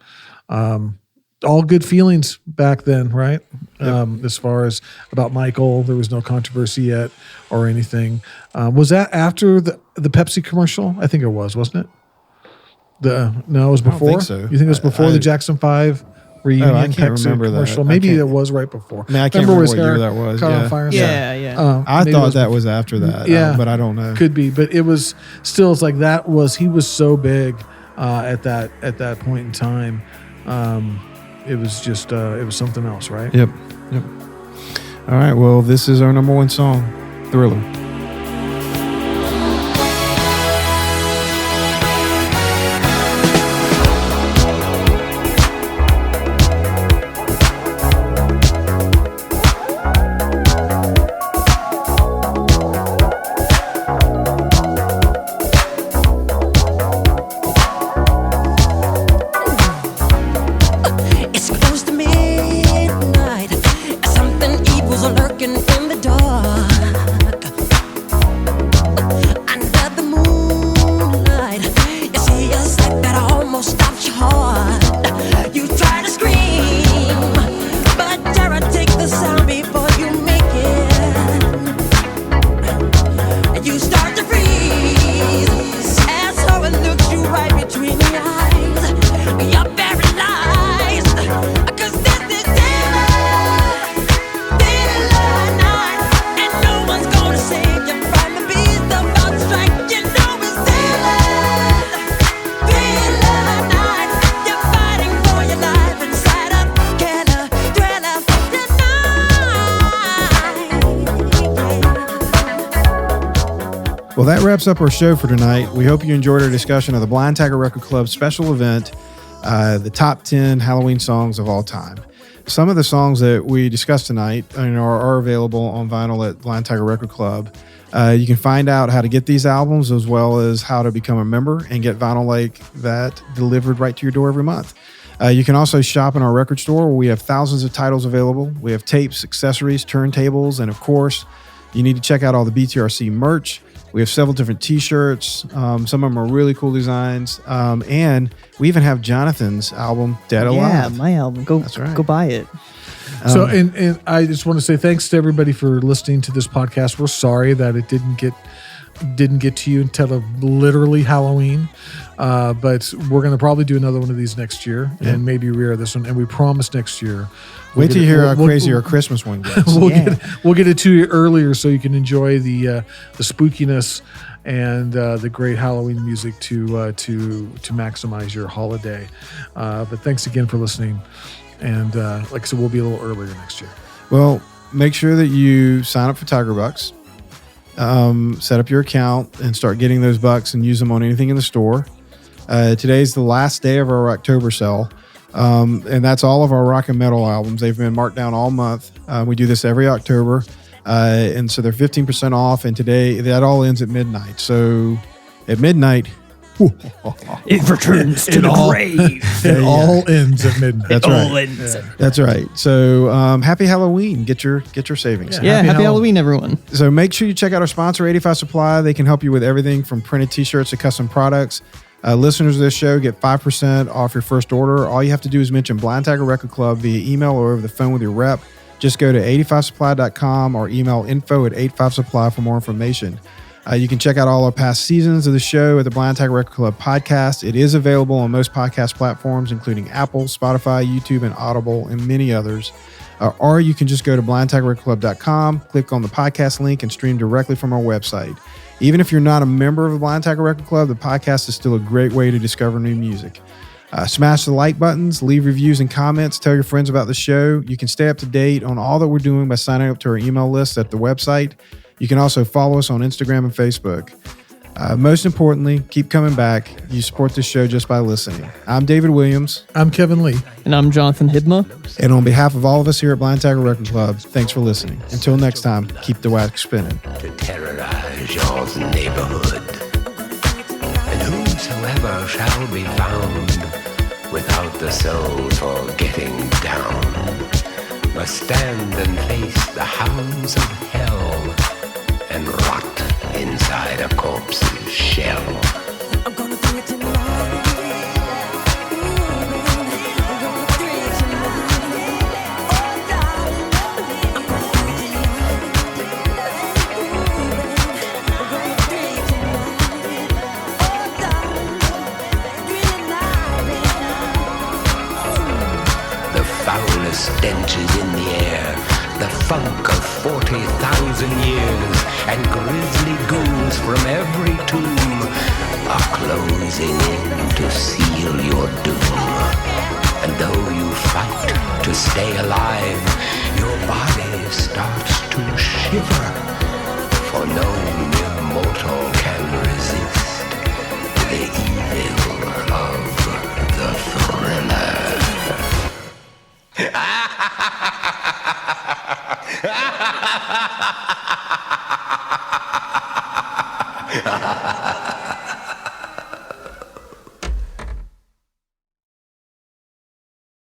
all good feelings back then, right? As far as about Michael, there was no controversy yet or anything. Was that after the Pepsi commercial? I think it was, wasn't it? No, it was I don't before. think so. You think it was before the Jackson 5 reunion? I can't Pepsi remember that. commercial? I Maybe can't- it was right before. I mean, I can't remember his what year hair that was, caught yeah. on fire. and Yeah, stuff? I Maybe it thought that was after that, Yeah, but I don't know. Could be, but it was still. It's like he was so big at that point in time. It was just it was something else, right? Yep. All right. Well, this is our number one song, Thriller. It's close to midnight. Something evil's lurking in the dark. Under the moonlight, you see a sight that almost stops your heart. You try to scream, but terror takes the sound before you make it. You start to freeze as horror looks you right between the eyes. You're paralyzed, 'cause this is Thriller night, and no one's gonna save you from the beast about to strike. You know it's Thriller night. You're fighting for your life inside a killer thriller tonight. Well, that wraps up our show for tonight. We hope you enjoyed our discussion of the Blind Tiger Record Club special event, the top 10 Halloween songs of all time. Some of the songs that we discussed tonight are available on vinyl at Blind Tiger Record Club. You can find out how to get these albums as well as how to become a member and get vinyl like that delivered right to your door every month. You can also shop in our record store where we have thousands of titles available. We have tapes, accessories, turntables, and of course, you need to check out all the B.T.R.C merch. We have several different t-shirts. Some of them are really cool designs. And we even have Jonathan's album, Dead Alive. Yeah, my album. That's right. Go buy it. So, and I just want to say thanks to everybody for listening to this podcast. We're sorry that it didn't get to you until literally Halloween, but we're going to probably do another one of these next year and maybe re-air this one. And we promise next year. Wait till you hear how crazy our Christmas one gets. We'll get it to you earlier so you can enjoy the spookiness and the great Halloween music to maximize your holiday. But thanks again for listening. And like I said, we'll be a little earlier next year. Well, make sure that you sign up for Tiger Bucks, set up your account, and start getting those bucks and use them on anything in the store. Today's the last day of our October sale, and that's all of our rock and metal albums. They've been marked down all month. We do this every October, and so they're 15% off, and today that all ends at midnight. So at midnight, It returns to the grave. It all ends at midnight. That's It right. all ends. That's right. So happy Halloween. Get your savings. Yeah, happy Halloween, everyone. So make sure you check out our sponsor, 85 Supply. They can help you with everything from printed t-shirts to custom products. Listeners of this show get 5% off your first order. All you have to do is mention Blind Tiger Record Club via email or over the phone with your rep. Just go to 85supply.com or email info@85supply for more information. You can check out all our past seasons of the show at the Blind Tiger Record Club podcast. It is available on most podcast platforms, including Apple, Spotify, YouTube, and Audible, and many others. Or you can just go to blindtigerrecordclub.com, click on the podcast link, and stream directly from our website. Even if you're not a member of the Blind Tiger Record Club, the podcast is still a great way to discover new music. Smash the like buttons, leave reviews and comments, tell your friends about the show. You can stay up to date on all that we're doing by signing up to our email list at the website. You can also follow us on Instagram and Facebook. Most importantly, keep coming back. You support this show just by listening. I'm David Williams. I'm Kevin Lee. And I'm Jonathan Hidma. And on behalf of all of us here at Blind Tiger Record Club, thanks for listening. Until next time, keep the wax spinning. To terrorize your neighborhood. And whosoever shall be found without the soul for getting down must stand and face the hounds of hell and rot inside a corpse's shell. I'm gonna do it tonight. The foulest stench is in the air, the funk of 40,000 years, and grisly ghouls from every tomb are closing in to seal your doom. And though you fight to stay alive, your body starts to shiver, for no mere mortal can resist the evil of the thriller. Ha ha ha ha!